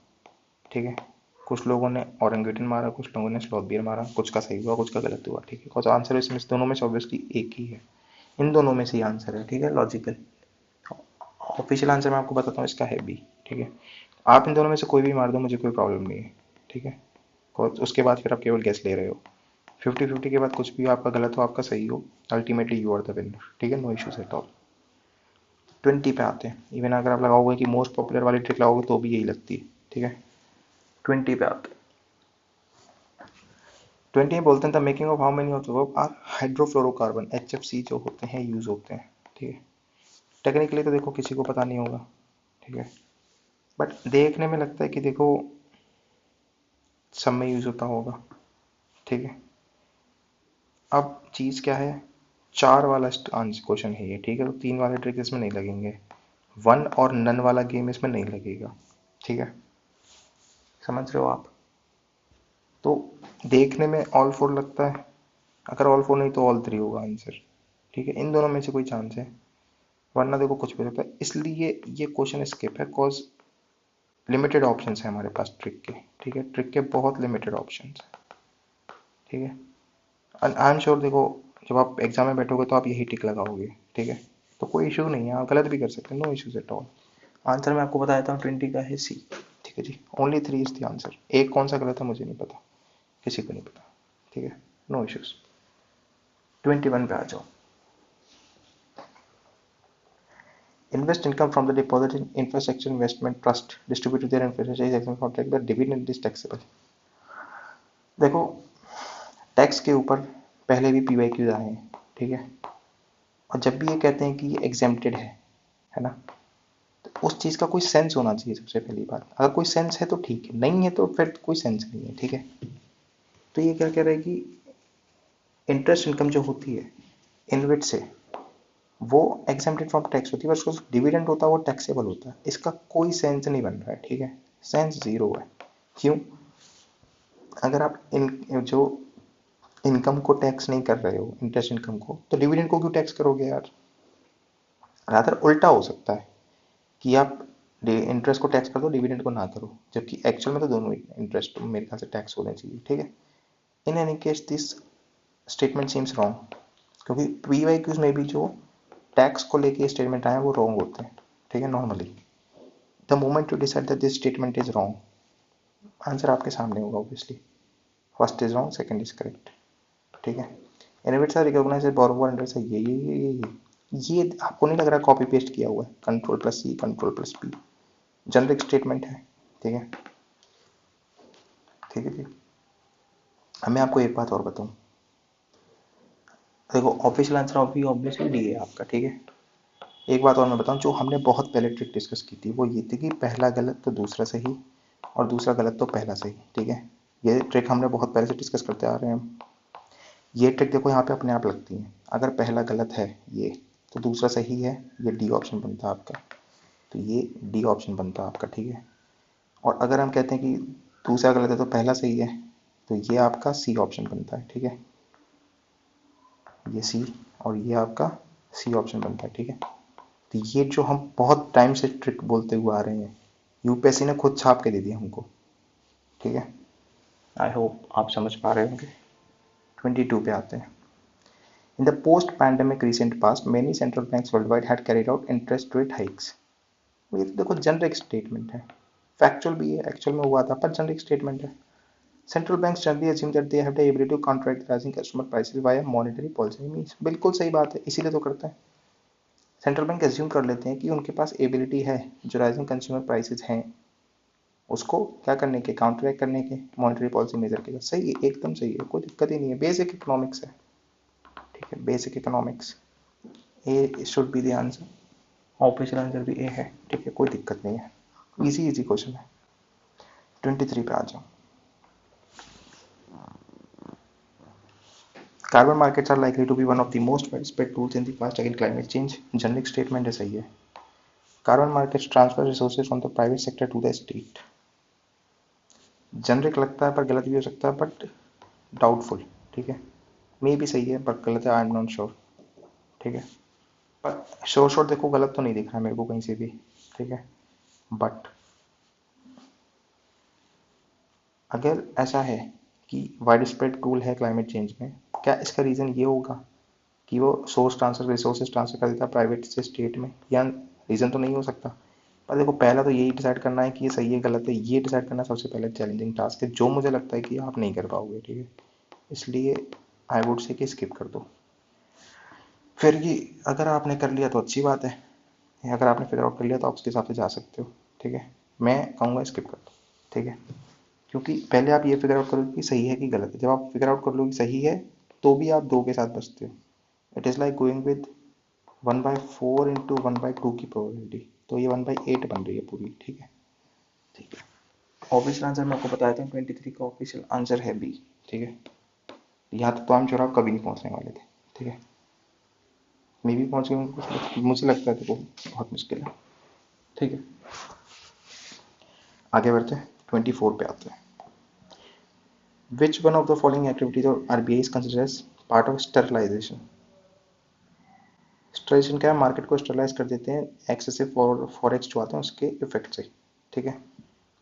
ठीक है। कुछ लोगों ने औरंगेटन मारा, कुछ लोगों ने स्लॉथ बियर मारा, कुछ का सही हुआ कुछ का गलत हुआ, ठीक है। बिकॉज आंसर इसमें दोनों में से ऑब्वियसली एक ही है, इन दोनों में से ही आंसर है, ठीक है, लॉजिकल। ऑफिशियल आंसर मैं आपको बताता हूँ इसका है बी, ठीक है। आप इन दोनों में से कोई भी मार दो, मुझे कोई प्रॉब्लम नहीं है, ठीक है। उसके बाद फिर आप केवल गैस ले रहे हो, 50-50 के बाद कुछ भी आपका गलत हो आपका सही हो, ultimately you are the winner, ठीक है, नो इश्यूज एट ऑल। 20 पे आते हैं। इवन अगर आप लगाओगे कि मोस्ट पॉपुलर वाली ट्रिक लगाओगे तो भी यही लगती है, ठीक है। 20 पे आते हैं। 20 में बोलते हैं the making of how many of the verb are hydrofluorocarbon, HFC जो होते हैं यूज होते हैं, ठीक है। टेक्निकली तो देखो किसी को पता नहीं होगा, ठीक है, बट देखने में लगता है कि देखो सब में यूज होता होगा, ठीक है। अब चीज़ क्या है, 4 वाला आंसर क्वेश्चन है ये, ठीक है। तो 3 वाले ट्रिक इसमें नहीं लगेंगे, 1 और नन वाला गेम इसमें नहीं लगेगा, ठीक है, समझ रहे हो आप। तो देखने में ऑल 4 लगता है, अगर ऑल 4 नहीं तो ऑल 3 होगा आंसर, ठीक है। इन दोनों में से कोई चांस है, वरना देखो कुछ भी हो सकता है, इसलिए ये क्वेश्चन स्किप है कॉज लिमिटेड ऑप्शंस है हमारे पास ट्रिक के, ठीक है। ट्रिक के बहुत लिमिटेड ऑप्शंस है, ठीक है। आई एम श्योर देखो जब आप एग्जाम में बैठोगे तो आप यही टिक लगाओगे, ठीक है। तो कोई इशू नहीं है, आप गलत भी कर सकते हैं, no issues at all. Answer मैं आपको बता देता हूँ 20 का है सी, ठीक है जी। ओनली 3 इज द आंसर, एक कौन सा गलत है मुझे नहीं पता, किसी को नहीं पता, ठीक है, नो इश्यूज। 21 पे आ जाओ। Invest income from the deposit in infrastructure investment trust distribute to their infrastructure is exempt from tax but dividend is taxable। देखो टैक्स के ऊपर पहले भी PYQ आए हैं, ठीक है। और जब भी ये कहते हैं कि ये एग्जेम्प्टेड है ना, तो उस चीज़ का कोई सेंस होना चाहिए सबसे पहली बात। अगर कोई सेंस है तो ठीक है, नहीं है तो फिर कोई सेंस नहीं है, ठीक है। तो ये क्या कह रहा है कि इंटरेस्ट इनकम जो होती है इनविट से वो एग्जेम्प्टेड फ्रॉम टैक्स होती है, बस उसका डिविडेंड होता है वो टैक्सेबल होता है। इसका कोई सेंस नहीं बन रहा है, ठीक है, सेंस जीरो है। क्यों, अगर आप इन जो इनकम को टैक्स नहीं कर रहे हो इंटरेस्ट इनकम को, तो डिविडेंड को क्यों टैक्स करोगे यार। रादर उल्टा हो सकता है कि आप इंटरेस्ट को टैक्स कर दो डिविडेंड को ना करो, जबकि एक्चुअल में तो दोनों इंटरेस्ट मेरे ख्याल से टैक्स होने चाहिए, ठीक है। In any case this statement seems wrong, क्योंकि PYQs में भी जो टैक्स को लेके स्टेटमेंट आए वो रॉन्ग होते हैं, ठीक है, normally. The moment you decide that this statement is wrong, answer आपके सामने होगा obviously, first is wrong second is correct, ठीक है। Innovates are recognised as borrower under से ये आपको नहीं लग रहा कॉपी पेस्ट किया हुआ है, Ctrl+C Ctrl+P, जनरिक स्टेटमेंट है, ठीक है, ठीक है जी। अब मैं आपको एक बात और बताऊं, देखो ऑफिशियल आंसर ऑब्वियसली डी है आपका, ठीक है। एक बात और मैं बताऊं, जो हमने बहुत पहले ट्रिक डिस्कस की थी वो ये थी कि पहला गलत तो दूसरा सही और दूसरा गलत तो पहला सही, ठीक है। ये ट्रिक हमने बहुत पहले से डिस्कस करते आ रहे हैं हम। ये ट्रिक देखो यहाँ पे अपने आप लगती है, अगर पहला गलत है ये तो दूसरा सही है, ये डी ऑप्शन बनता है आपका, तो ये डी ऑप्शन बनता है आपका, ठीक है। और अगर हम कहते हैं कि दूसरा गलत है तो पहला सही है, तो ये आपका सी ऑप्शन बनता है, ठीक है। ये सी और ये आपका सी ऑप्शन बनता है, ठीक है। तो ये जो हम बहुत टाइम से ट्रिक बोलते हुए आ रहे हैं, यूपीएससी ने खुद छाप के दे दिया हमको, ठीक है। आई होप आप समझ पा रहे होंगे। 22 पे आते हैं। In the post pandemic recent past many central banks world wide had carried out interest rate hikes. ये तो देखो जनरिक स्टेटमेंट है, फैक्चुअल भी है, एक्चुअल में हुआ था पर जनरिक स्टेटमेंट है। Central banks generally assume that they have the ability to counteract rising customer prices via monetary policy. Means बिल्कुल सही बात है, इसीलिए तो करते हैं। सेंट्रल बैंक एज्यूम कर लेते हैं कि उनके पास एबिलिटी है जो राइजिंग कंज्यूमर प्राइसेस हैं उसको क्या करने के, काउंटरैक्ट करने के मॉनेटरी पॉलिसी मेजर के। सही है, एकदम सही है, कोई दिक्कत ही नहीं है, बेसिक इकोनॉमिक्स है, ठीक है, basic economics. A should be the answer, official answer भी ए है, ठीक है, कोई दिक्कत नहीं है, इजी इजी क्वेश्चन है। 23 पे आ जाओ। Carbon markets are likely to be one of the most widespread tools in the fight against climate change. Generic statement है, सही है। Carbon markets transfer resources from the private sector to the state. Generic लगता है पर गलत भी हो सकता है, बट डाउटफुल, ठीक है। मे भी सही है पर गलत है, आई एम नॉट श्योर, ठीक है। पर श्योर श्योर देखो गलत तो नहीं दिख रहा है मेरे को कहीं से भी, ठीक है। बट अगर ऐसा है कि वाइड स्प्रेड टूल है क्लाइमेट चेंज में, क्या इसका रीज़न ये होगा कि वो सोर्स ट्रांसफर रिसोर्सेज ट्रांसफर कर देता है प्राइवेट से स्टेट में, या रीज़न तो नहीं हो सकता। पर देखो पहला तो यही डिसाइड करना है कि ये सही है गलत है, ये डिसाइड करना सबसे पहले चैलेंजिंग टास्क है, जो मुझे लगता है कि आप नहीं कर पाओगे, ठीक है। इसलिए आई वुड से कि स्किप कर दो। फिर कि अगर आपने कर लिया तो अच्छी बात है, अगर आपने फिगर आउट कर लिया तो आप उसके हिसाब से जा सकते हो, ठीक है। मैं कहूँगा स्किप कर दो, ठीक है। क्योंकि पहले आप ये फिगर आउट करोगे कि सही है कि गलत है, जब आप फिगर आउट कर लो कि सही है तो भी आप 2 के साथ बचते हो। It is like going with 1/4 into 1/2 की प्रोबेबिलिटी, तो ये 1/8 बन रही है पूरी, ठीक है, ठीक है। ऑफिशियल आंसर मैं आपको बताया था 23 का ऑफिशियल आंसर है बी, ठीक है। यहाँ तक तो हम चुनाव कभी नहीं पहुँचने वाले थे, ठीक है। मे भी पहुँच गए, मुझे लगता है देखो बहुत मुश्किल है, ठीक है। आगे बढ़ते हैं, 24 पे आते हैं। Which one of the following activities और RBI is considered as part of sterilization. Sterilization क्या है, मार्केट को स्टरलाइज कर देते हैं एक्सेसिव फॉरेक्स जो आते हैं उसके इफेक्ट से, ठीक है।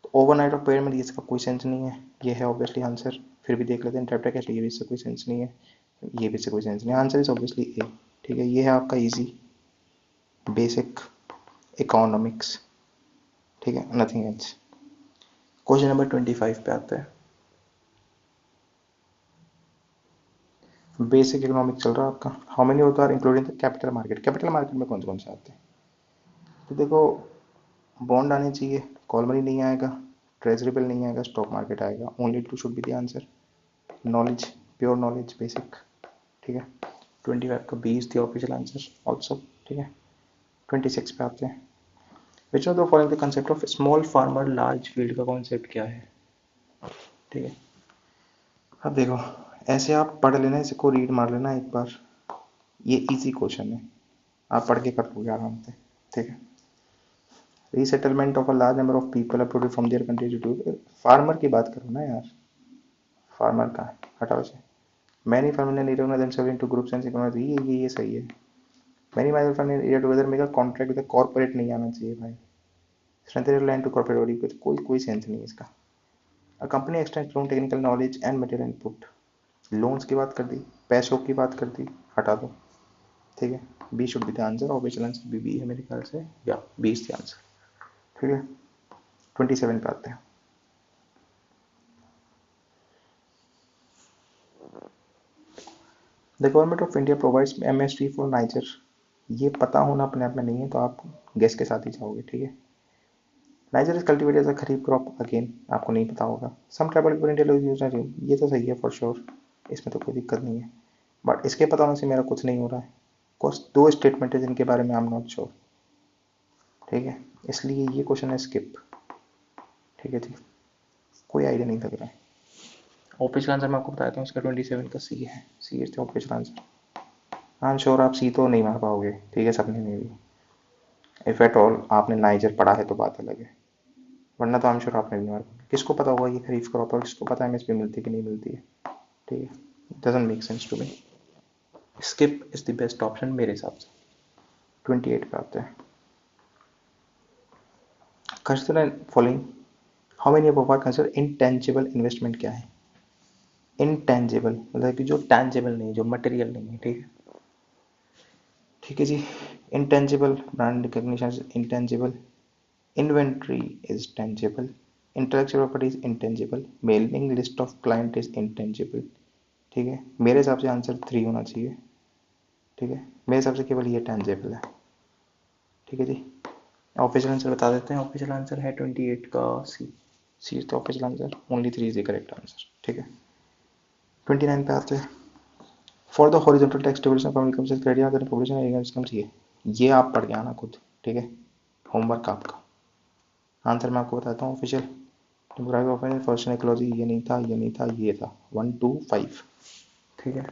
तो ओवरनाइट और पेयर में इसका कोई सेंस नहीं है, ये है ऑब्वियसली आंसर। फिर भी देख लेते हैं ट्रैप्टर कैश, ये भी इससे कोई सेंस नहीं है, ये भी इससे कोई सेंस नहीं है, आंसर इज ऑब्वियसली ए, ठीक है। ये है आपका इजी बेसिक इकोनॉमिक्स, ठीक है, नथिंग एल्स। क्वेश्चन नंबर 25 पे आते हैं। बेसिक इकोनॉमिक्स चल रहा है आपका। हाउ मेनी होता है including the capital market. Capital market में कौन कौन से आते हैं, तो देखो बॉन्ड आने चाहिए, कॉल मनी नहीं आएगा, ट्रेजरी बिल नहीं आएगा, स्टॉक मार्केट आएगा। Only 2 should be the answer. Knowledge, pure knowledge, basic, ठीक है। 25 का B is the official answer also, ठीक है। 26 पे आते हैं। Which of the following the concept of small farmer large field का कॉन्सेप्ट क्या है, ठीक है। अब देखो ऐसे आप पढ़ लेना, इसको रीड मार लेना एक बार, ये इजी क्वेश्चन है, आप पढ़ के कर लोगे आराम से, ठीक है। Resettlement of a large number of people approved from their country to, farmer की बात करो ना यार, फार्मर का हटाओ से। मैनी फार्मर ने recognise themselves into groups and securities, ये सही है। Many minor farmer area together make a contract with corporate, नहीं आना चाहिए भाई। स्ट्रेंथन लाइन टू कॉर्पोरेट, कोई सेंस नहीं है इसका। A company extends loan technical knowledge and material input, loans की बात कर दी, पैसों की बात कर दी, हटा दो, ठीक है। B should be the answer, obviously answer B है मेरे ख्याल से, या बी इज द आंसर, ठीक है। 27 पे आते हैं। The government of India provides MSP for niger, ये पता होना अपने आप में नहीं है, तो आप गेस के साथ ही जाओगे, ठीक है। Niger is cultivated as a kharif crop, again आपको नहीं पता होगा। Some tribal people in India use niger, ये तो सही है फॉर श्योर, इसमें तो कोई दिक्कत नहीं है, बट इसके पता होने से मेरा कुछ नहीं हो रहा है, दो स्टेटमेंट है जिनके बारे में आई एम नॉट श्योर, ठीक है, इसलिए ये क्वेश्चन है स्किप, ठीक है जी, कोई आइडिया नहीं लग रहा है। ऑफिशियल आंसर मैं आपको बताता हूँ, इसका 27 का सी है, C is the official answer. I am sure आप सी तो नहीं मार पाओगे, ठीक है, सपने में भी, इफ एट ऑल आपने नाइजर पढ़ा है तो बात अलग है, वरना तो आई एम श्योर आपने भी नहीं मार पाओगे। किसको पता होगा ये खरीफ क्रॉप है, किसको पता है एमएसपी मिलती है कि नहीं मिलती है, ठीक है, doesn't make sense to me. Skip is the best option मेरे हिसाब से। 28 पे आते हैं। Consider following, how many of are consider intangible investment क्या है? इंटेंजिबल मतलब कि जो टैंजिबल नहीं, जो मटेरियल नहीं है, ठीक है, ठीक है जी। Intangible brand recognition is intangible, inventory is tangible, intellectual property is intangible, mailing list of client is intangible, ठीक है। मेरे हिसाब से आंसर 3 होना चाहिए, ठीक है, मेरे हिसाब से केवल ये टेंजिबल है, ठीक है जी। ऑफिशियल आंसर बता देते हैं, ऑफिशियल आंसर है 28 का C, C is the official answer, only 3 is the correct answer, ठीक है। 29 पे आते हैं। For the horizontal tax tables of income tax criteria अगर पब्लिश इनकम ये आप पढ़ के आना खुद, ठीक है, होमवर्क आपका। आंसर मैं आपको बताता हूँ ऑफिशियल, फर्स्ट इकोलॉजी ये नहीं था, ये नहीं था, ये था 1 2 5, ठीक है।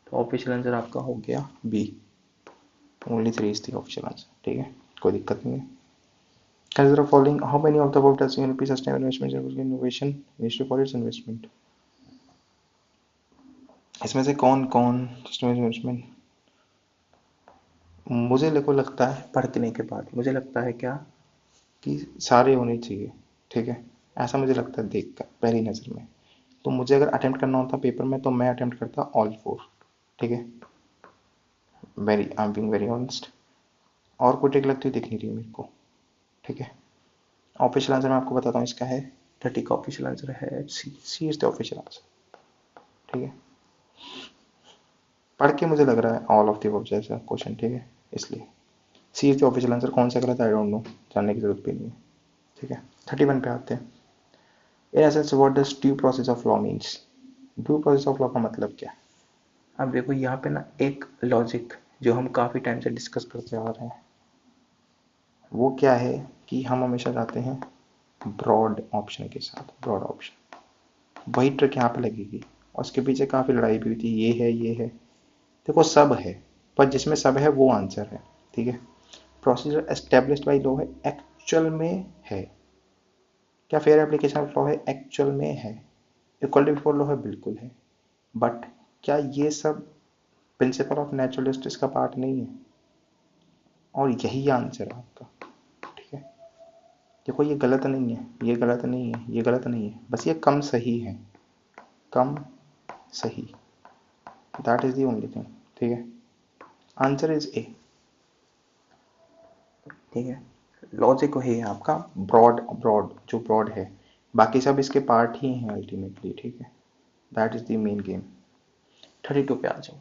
तो ऑफिशियल आंसर आपका हो गया B, only 3 is the official answer, ठीक है, कोई दिक्कत नहीं है। Consider following, how many of the above does UNP sustainable investment innovation ministry for its investment? इसमें से कौन कौन सस्टेनेबल इन्वेस्टमेंट, मुझे देखो लगता है पढ़ने के बाद मुझे लगता है क्या कि सारे होने चाहिए, ठीक है, ऐसा मुझे लगता है देख कर पहली नज़र में। तो मुझे अगर अटेम्प्ट करना होता पेपर में तो मैं अटेम्प्ट करता ऑल 4, ठीक है, very I am being very honest, और कोई टिक लगती हुई दिख नहीं रही मेरे को, ठीक है। ऑफिशियल आंसर मैं आपको बताता हूँ, इसका है 30 का ऑफिशियल आंसर है सी, C is the official answer, ठीक है। पढ़ के मुझे लग रहा है ऑल ऑफ द अबव जैसा क्वेश्चन, ठीक है, इसलिए सी इज द ऑफिशियल आंसर। कौन सा गलत आई डोंट नो, जानने की जरूरत भी नहीं है, ठीक है। 31 पे आते हैं। In essence what does due process of law means? Due process of law का मतलब क्या है? अब देखो यहाँ पे ना एक लॉजिक जो हम काफ़ी टाइम से डिस्कस करते आ रहे हैं, वो क्या है कि हम हमेशा जाते हैं ब्रॉड ऑप्शन के साथ, ब्रॉड ऑप्शन, वही ट्रिक यहाँ पे लगेगी, और उसके पीछे काफ़ी लड़ाई भी हुई थी, ये है ये है, देखो सब है, पर जिसमें सब है वो आंसर है, ठीक है। प्रोसीजर एस्टेब्लिश्ड बाई लॉ है, एक्चुअल में है, क्या फेयर एप्लीकेशन ऑफ लॉ है, एक्चुअल में है, इक्वलिटी बिफोर लॉ है, बिल्कुल है, बट क्या ये सब प्रिंसिपल ऑफ नेचुरल जस्टिस का पार्ट नहीं है? और यही आंसर है आपका, ठीक है। देखो ये गलत नहीं है, ये गलत नहीं है, ये गलत नहीं है, बस ये कम सही है, कम सही, that is the only thing, ठीक है। आंसर इज ए, ठीक है। लॉजिक वही है आपका, ब्रॉड, ब्रॉड जो ब्रॉड है, बाकी सब इसके पार्ट ही हैं अल्टीमेटली, ठीक है, that is the main game. 32 पे आ जाओ।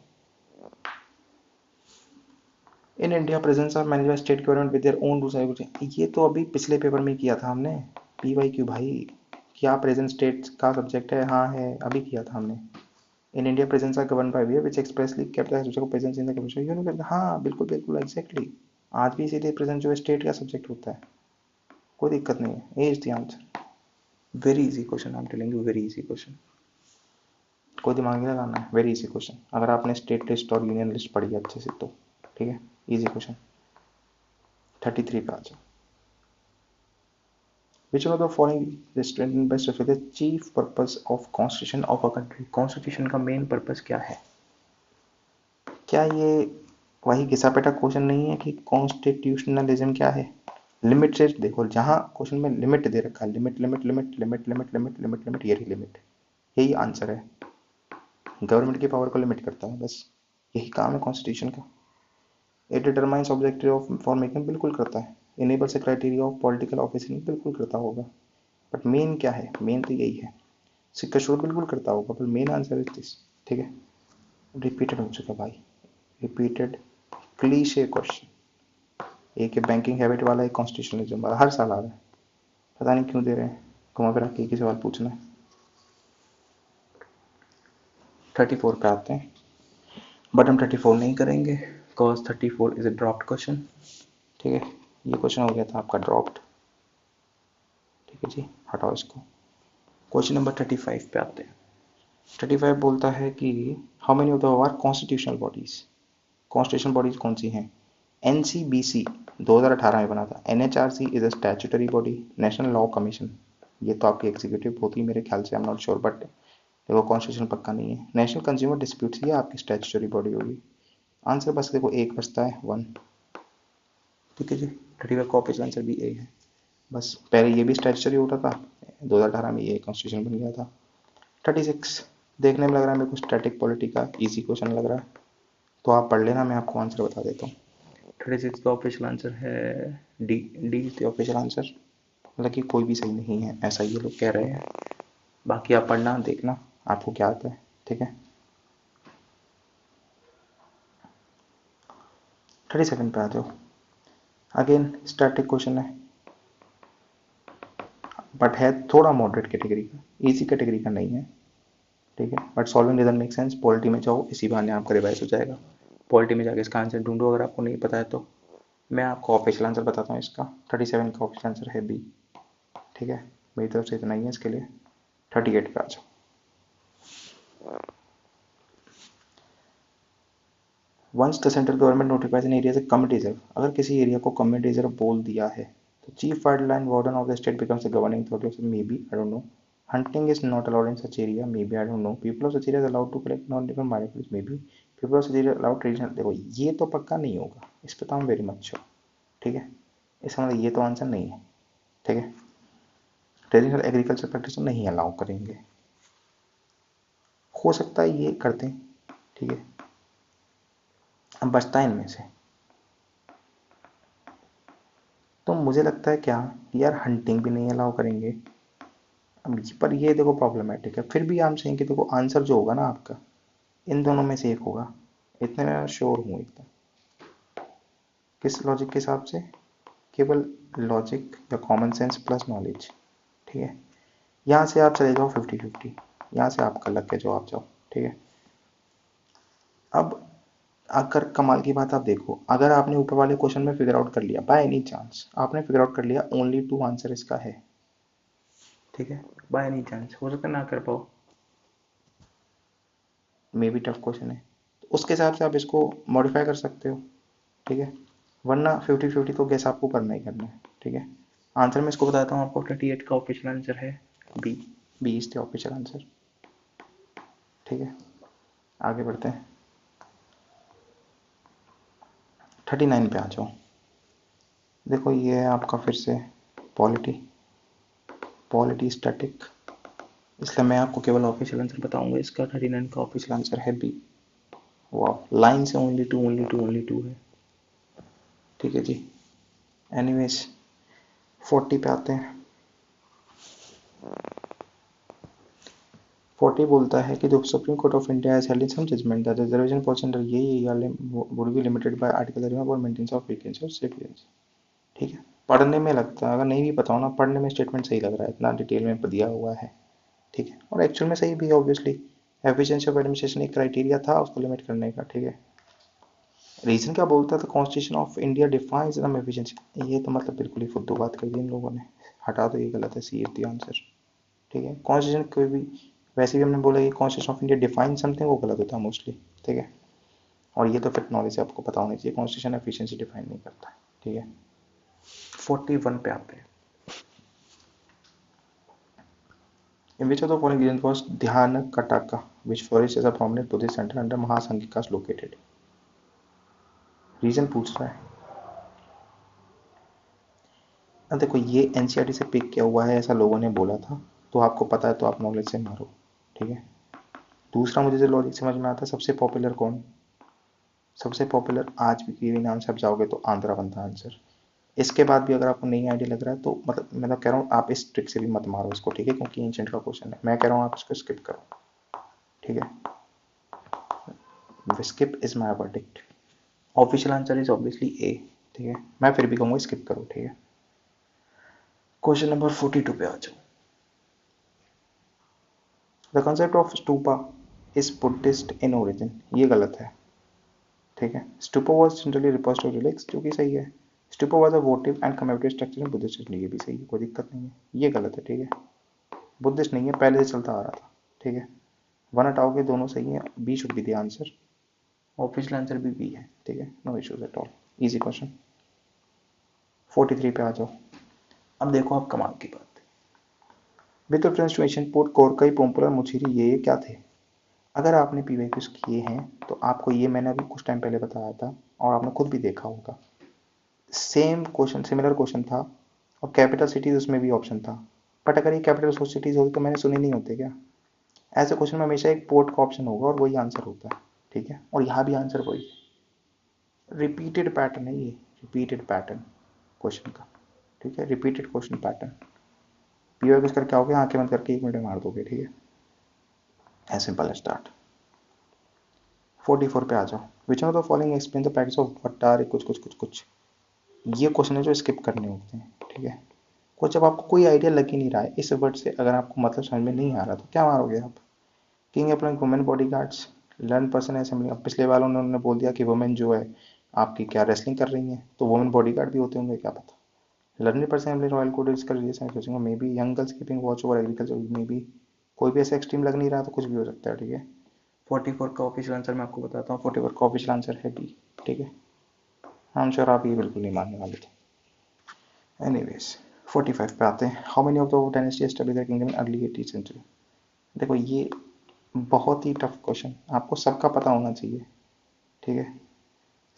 इन India presence of manage by state government with their own rules, ये तो अभी पिछले पेपर में किया था हमने, PYQ भाई, क्या प्रेजेंट स्टेट का सब्जेक्ट है? हाँ है, अभी किया था हमने। In India presence are govern by which expressly kept the co presence in the commission universe, हाँ बिल्कुल बिल्कुल एग्जैक्टली, आज भी इसीलिए प्रेजेंट जो है स्टेट का सब्जेक्ट होता है, कोई दिक्कत नहीं है, A is the answer. Very easy question, I am telling you, very easy question, कोई दिमाग नहीं लगाना है, वेरी इजी क्वेश्चन, अगर आपने स्टेट लिस्ट और यूनियन लिस्ट पढ़ी है अच्छे से तो, ठीक है, इजी क्वेश्चन। 33 पे आ जाओ। Which one of the following is strengthened best reflect the chief purpose of constitution of a country? Constitution का मेन पर्पस क्या है? क्या ये वही घिसा पेटा क्वेश्चन नहीं है कि कॉन्स्टिट्यूशनलिज्म क्या है? लिमिट से देखो, जहां क्वेश्चन में लिमिट दे रखा है, limit limit limit limit limit limit limit limit, यही लिमिट, यही आंसर है। गवर्नमेंट की पावर को लिमिट करता है, बस यही काम है कॉन्स्टिट्यूशन का। It determines objective of for making, बिल्कुल करता है। इनेबल्स क्राइटेरिया ऑफ पॉलिटिकल ऑफिसरिंग, बिल्कुल करता होगा, बट मेन क्या है? मेन तो यही है। सिक्का शोर बिल्कुल करता होगा, पर मेन आंसर इज दिस, ठीक है। रिपीटेड हो चुका भाई, रिपीटेड क्लीशे क्वेश्चन, एक बैंकिंग हैबिट वाला, एक कॉन्स्टिट्यूशनलिज्म वाला, हर साल आ रहा है, पता नहीं क्यों दे रहे हैं, घुमा फिरा के एक ही सवाल पूछना है। 34 पे आते हैं, बट हम 34 नहीं करेंगे, cos 34 is a dropped question. ठीक है, ये क्वेश्चन हो गया था आपका ड्रॉप्ड। ठीक है जी, हटाओ इसको। क्वेश्चन नंबर 35 पे आते हैं। 35 बोलता है कि how many of the are constitutional bodies. Constitutional bodies कौन सी हैं? एनसीबीसी 2018 में बना था। NHRC is a statutory body. National law commission, ये तो आपकी एग्जीक्यूटिव होती है मेरे ख्याल से, I am not sure, but देखो कॉन्स्टिट्यूशन पक्का नहीं है। नेशनल कंज्यूमर डिस्प्यूट्स, ये आपकी स्टैट्यूटरी बॉडी होगी। आंसर बस देखो एक बचता है 1। ठीक है जी, 35 का ऑफिशियल आंसर भी ए है। बस पहले ये भी स्टैट्यूटरी होता था, 2018 में ये कॉन्स्टिट्यूशन बन गया था। 36 देखने में लग रहा है मेरे को स्टैटिक पॉलिटी का इजी क्वेश्चन लग रहा है, तो आप पढ़ लेना, मैं आपको आंसर बता देता हूँ। 36 का ऑफिशियल आंसर है D. D is the official answer, मतलब कि कोई भी सही नहीं है ऐसा ये लोग कह रहे हैं। बाकी आप पढ़ना देखना आपको क्या आता है। ठीक है, 37 पे आ जाओ। अगेन स्टैटिक क्वेश्चन है, बट है थोड़ा मॉडरेट कैटेगरी का, इजी कैटेगरी का नहीं है। ठीक है, but solving doesn't make sense. Polity में जाओ, इसी बहाने आपका रिवाइज हो जाएगा। पॉलिटी में जाके इसका आंसर ढूंढो अगर आपको नहीं पता है तो। मैं आपको ऑफिशियल आंसर बताता हूँ इसका। 37 का ऑफिशियल आंसर है बी। ठीक है, मेरी तरफ से इतना ही है इसके लिए। 38 पे आ जाओ। Once the central government notifies an area as a community reserve, अगर किसी एरिया को कम्युनिटी रिजर्व बोल दिया है तो chief wild line warden of the state becomes the governing authority of maybe, I don't know. Hunting is not allowed in such area, maybe, I don't know. People of such area allowed to collect non different biofuels, maybe. People of such area allowed traditional, देखो ये तो पक्का नहीं होगा, इस पर तो हम वेरी मच श्योर। ठीक है, इसका मतलब ये तो आंसर नहीं है। ठीक है, ट्रेडिशनल एग्रीकल्चर प्रैक्टिस नहीं अलाउ करेंगे, हो सकता है ये करते हैं। ठीक है, अब बचता है इनमें से, तो मुझे लगता है क्या यार, हंटिंग भी नहीं अलाउ करेंगे। अब पर ये देखो प्रॉब्लमेटिक है। फिर भी हम कहें कि देखो आंसर जो होगा ना आपका, इन दोनों में से एक होगा, इतने में मैं श्योर हूँ एकदम। किस लॉजिक के हिसाब से? केवल लॉजिक या कॉमन सेंस प्लस नॉलेज। ठीक है, यहाँ से आप चले जाओ 50-50, यहाँ से आपका लग के जवाब जाओ। ठीक है, अब अगर कमाल की बात आप देखो, अगर आपने ऊपर वाले क्वेश्चन में फिगर आउट कर लिया, बाय एनी चांस आपने फिगर आउट कर लिया ओनली 2 आंसर इसका है। ठीक है, बाय एनी चांस, हो सकता है ना कर पाओ, मे बी टफ क्वेश्चन है, तो उसके हिसाब से आप इसको मॉडिफाई कर सकते हो। ठीक है, वरना 50-50 तो गैस आपको करना ही करना है। ठीक है, आंसर मैं इसको बताता हूँ आपको। 38 का ऑफिशियल आंसर है B. B is the official answer. ठीक है, आगे बढ़ते हैं। 39 पे आ जाओ। देखो ये है आपका फिर से पॉलिटी, पॉलिटी स्टैटिक, इसलिए मैं आपको केवल ऑफिशियल आंसर बताऊंगा इसका। 39 का ऑफिशियल आंसर है बी। वाह, लाइन से only two, only two, only two है। ठीक है जी, एनीवेज 40 पे आते हैं। 40 बोलता है कि the Supreme Court of India has held in some judgment that reservation policy under ये would be limited by article 11 for maintenance of vacancy और सिटीजन। ठीक है, पढ़ने में लगता है, अगर नहीं भी पता हो ना, पढ़ने में स्टेटमेंट सही लग रहा है, इतना डिटेल में दिया हुआ है। ठीक है, और एक्चुअल में सही भी है ऑब्वियसली। एफिशिएंसी ऑफ एडमिनिस्ट्रेशन एक क्राइटेरिया था उसको लिमिट करने का। ठीक है, रीजन क्या बोलता था? Constitution of India defines some efficiency, ये तो मतलब बिल्कुल ही फुद्दू बात कर दी इन लोगों ने, हटा दो, ये गलत है, सी इज द आंसर। ठीक है, कॉन्स्टिट्यूशन कोई भी, वैसे भी हमने बोला कि constitution of India define something, वो गलत होता है मोस्टली। ठीक है, और ये तो फिर नॉलेज आपको पता होनी चाहिए, कॉन्स्टिट्यूशन एफिशिएंसी डिफाइन नहीं करता। ठीक है, 41 पे आते हैं। In which of the following regions was Dhyanakataka, which flourished as a prominent Buddhist center under Mahasanghikas located? Reason पूछ रहा है। अब देखो ये एनसीईआरटी से पिक किया हुआ है ऐसा लोगों ने बोला था, तो आपको पता है तो आप नॉलेज से मारो। ठीक है, दूसरा मुझे जो लॉजिक समझ में आता है, सबसे पॉपुलर कौन? सबसे पॉपुलर आज भी किसी नाम से आप जाओगे तो आंध्रा बनता है आंसर। इसके बाद भी अगर आपको नहीं आइडिया लग रहा है तो मतलब कह रहा हूँ आप इस ट्रिक से भी मत मारो इसको। ठीक है, क्योंकि एंशिएंट का क्वेश्चन है, मैं कह रहा हूँ आप इसको स्किप करो। ठीक है, skip is my verdict. Official answer is obviously A. ठीक है, मैं फिर भी कहूँगा स्किप करो। ठीक है, क्वेश्चन नंबर 42 पे आ जाओ। The concept of stupa is Buddhist in origin, ये गलत है। ठीक है। Stupa was generally repairs to relax, जो कि सही है। Stupa was a votive and commemorative structure in Buddhist, ये भी सही है, कोई दिक्कत नहीं है। ये गलत है, ठीक है, बुद्धिस्ट नहीं है, पहले से चलता आ रहा था, ठीक है। वन हटाओगे, दोनों सही है, B should be the answer. Official answer भी बी है, ठीक है, no issues at all, easy question. 43 पे आ जाओ। अब देखो आप कमाल की बात, विद ट्रांसफॉर्मेशन पोर्ट कोरकई पोम्पुलर मुछिरी ये क्या थे। अगर आपने पीवाईक्यूज किए हैं तो आपको ये मैंने अभी कुछ टाइम पहले बताया था और आपने खुद भी देखा होगा, सेम क्वेश्चन, सिमिलर क्वेश्चन था, और कैपिटल सिटीज उसमें भी ऑप्शन था। बट अगर ये कैपिटल सिटीज होती तो मैंने सुने नहीं होते क्या। ऐसे क्वेश्चन में हमेशा एक पोर्ट का ऑप्शन होगा और वही आंसर होता है, ठीक है, और यहाँ भी आंसर वही है। रिपीटेड पैटर्न है ये, रिपीटेड पैटर्न क्वेश्चन का, ठीक है, रिपीटेड क्वेश्चन पैटर्न। पीवाईक्यूज करके आओगे, आंखें बंद करके 1 मिनट में मार दोगे, ठीक है, एज सिंपल एज स्टार्ट। 44 पे आ जाओ। Which of the following explain the practice of वटारे कुछ कुछ कुछ कुछ। ये क्वेश्चन है जो स्किप करने होते हैं, ठीक है। कुछ जब आपको कोई आइडिया लग ही नहीं रहा है इस वर्ड से, अगर आपको मतलब समझ में नहीं आ रहा तो क्या मारोगे आप। किंग अपने women body guards, learn person assembly. अब पिछले वालों ने उन्होंने बोल दिया कि वुमेन जो है आपकी क्या रेसलिंग कर रही है, तो वुमेन बॉडी गार्ड भी होते होंगे, क्या पता। Learning person assembly royal code इसका रिलेशन सोचेंगे, may be young girls keeping watch over agriculture, may be कोई भी ऐसा एक्सट्रीम लग नहीं रहा तो कुछ भी हो सकता है, ठीक है। 44 का ऑफिशियल आंसर मैं आपको बताता हूँ, 44 का ऑफिशियल आंसर है बी, ठीक है। आई एम श्योर आप ये बिल्कुल नहीं मानने वाले थे। एनीवेज 45 पे आते हैं। How many of the dynasty established their kingdom in early 18th century. देखो ये बहुत ही टफ क्वेश्चन, आपको सबका पता होना चाहिए, ठीक है,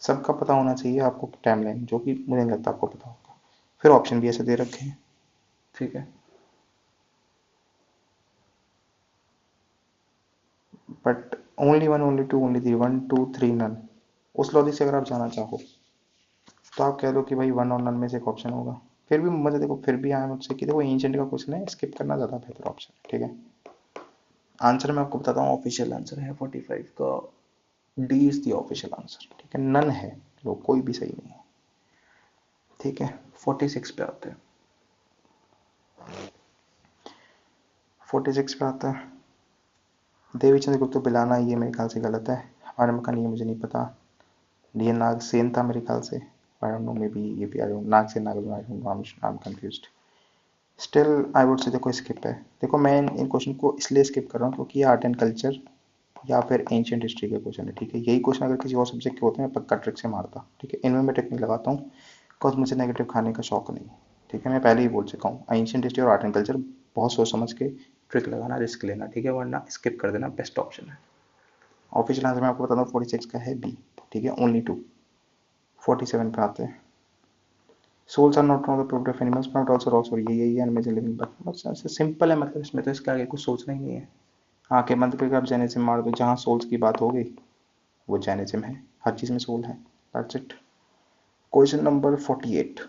सबका पता होना चाहिए आपको टाइमलाइन, जो कि मुझे नहीं लगता आपको पता होगा। फिर ऑप्शन भी ऐसे दे रखे हैं, ठीक है, but only one, only two, only three, 1 2 3 none. उस लॉजिक से अगर आप जाना चाहो तो आप कह दो कि भाई वन और नन में से एक ऑप्शन होगा। फिर भी मुझे देखो, फिर भी आया मुझसे कि देखो एंशिएंट का क्वेश्चन है, स्किप करना ज़्यादा बेहतर ऑप्शन है, ठीक है। आंसर मैं आपको बताता हूँ, ऑफिशियल आंसर है 45 का, D is the official answer, ठीक है, नन है, लो कोई भी सही नहीं है, ठीक है। 46 पे आते हैं। 46 पे आता है। देवी चंद्र गुप्त बिलाना, ये मेरे ख्याल से गलत है, हमारे मकान, ये मुझे नहीं पता। ये नाग सेन था मेरे ख्याल से, I don't know, maybe ये भी, आई डोंट, नाग से नाग, I don't know, I am confused. Still I would say देखो स्किप है। देखो मैं इन क्वेश्चन को इसलिए स्किप कर रहा हूँ क्योंकि ये आर्ट एंड कल्चर या फिर एंशियंट हिस्ट्री के क्वेश्चन है, ठीक है। यही क्वेश्चन अगर किसी और सब्जेक्ट के होते हैं मैं पक्का ट्रिक से मारता, ठीक है। इनमें मैं ट्रिक नहीं लगाता हूँ बिकॉज मुझे नेगेटिव खाने का शौक नहीं, ठीक है, मैं पहले ही बोल चुका हूँ। एंशियंट हिस्ट्री और आर्ट एंड कल्चर बहुत सोच समझ के ट्रिक लगाना, रिस्क लेना, ठीक है, वरना स्किप कर देना बेस्ट ऑप्शन है। ऑफिशियल आंसर मैं आपको बताता हूँ 46 का है बी, ठीक है, ओनली टू। 47 पे आते हैं। Souls are not on the product of animals but also rocks, और यही एनिमल्स लिविंग, बट बस सिंपल है, मतलब इसमें तो इसके आगे कुछ सोचना ही नहीं है। आंखें बंद करके आप जैनिज्म मार दो, जहाँ सोल्स की बात हो गई वो जैनिज्म है, हर चीज़ में सोल है, दैट्स इट। Question number 48।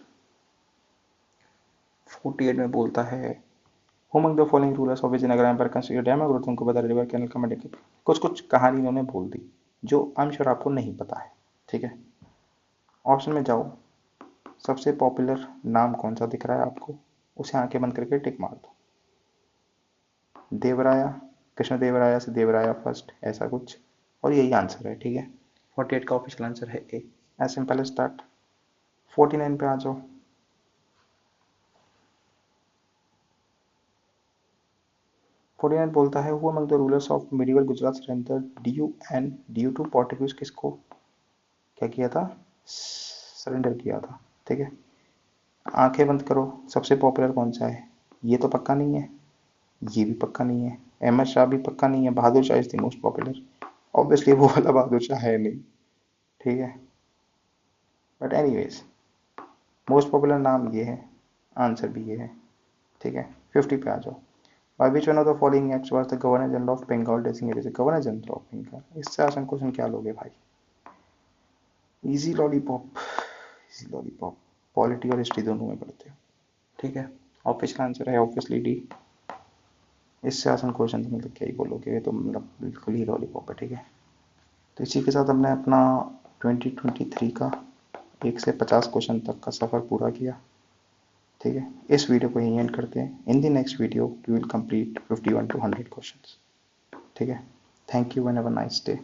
48 में बोलता है who among the following rulers of Vijayanagar empire constructed dam और तुंगभद्रा रिवर कैनल का मेडिकल। कुछ कुछ कहानी इन्होंने बोल दी जो आई एम श्योर आपको नहीं पता है, ठीक है। ऑप्शन में जाओ, सबसे पॉपुलर नाम कौन सा दिख रहा है आपको, उसे आंखें बंद करके टिक मार दो। देवराया, कृष्ण देवराया से देवराया फर्स्ट, ऐसा कुछ, और यही आंसर है, ठीक है। 48 का ऑफिशियल आंसर है A, as simple as start. 49 पे आ जाओ। 49 बोलता है who among the rulers of medieval Gujarat surrender due to Portuguese, किसको क्या किया था, सरेंडर किया था, ठीक है। आंखें बंद करो, सबसे पॉपुलर कौन सा है, ये तो पक्का नहीं है, ये भी पक्का नहीं है, अहमद शाह भी पक्का नहीं है, Bahadur Shah is the most popular, obviously वो वाला बहादुर शाह है नहीं, ठीक है। बट एनीवेज मोस्ट पॉपुलर नाम ये है, आंसर भी ये है, ठीक है। 50 पे आ जाओ। By which one of the following acts was the Governor General of Bengal designated as the Governor General of Bengal? इससे आसान क्वेश्चन क्या लोगे भाई, easy lollipop, easy lollipop. Polity और हिस्ट्री दोनों में पढ़ते हो, ठीक है। ऑफिशियल आंसर है ऑब्वियसली डी। इससे आसान क्वेश्चन तो मतलब क्या ही बोलोगे, ये तो मतलब बिल्कुल ही लॉलीपॉप है, ठीक है। तो इसी के साथ हमने अपना 2023 का 1 से 50 क्वेश्चन तक का सफ़र पूरा किया, ठीक है। इस वीडियो को यहीं एंड करते हैं। In the next video we will complete 51 to 100 questions, ठीक है। Thank you and have a nice day.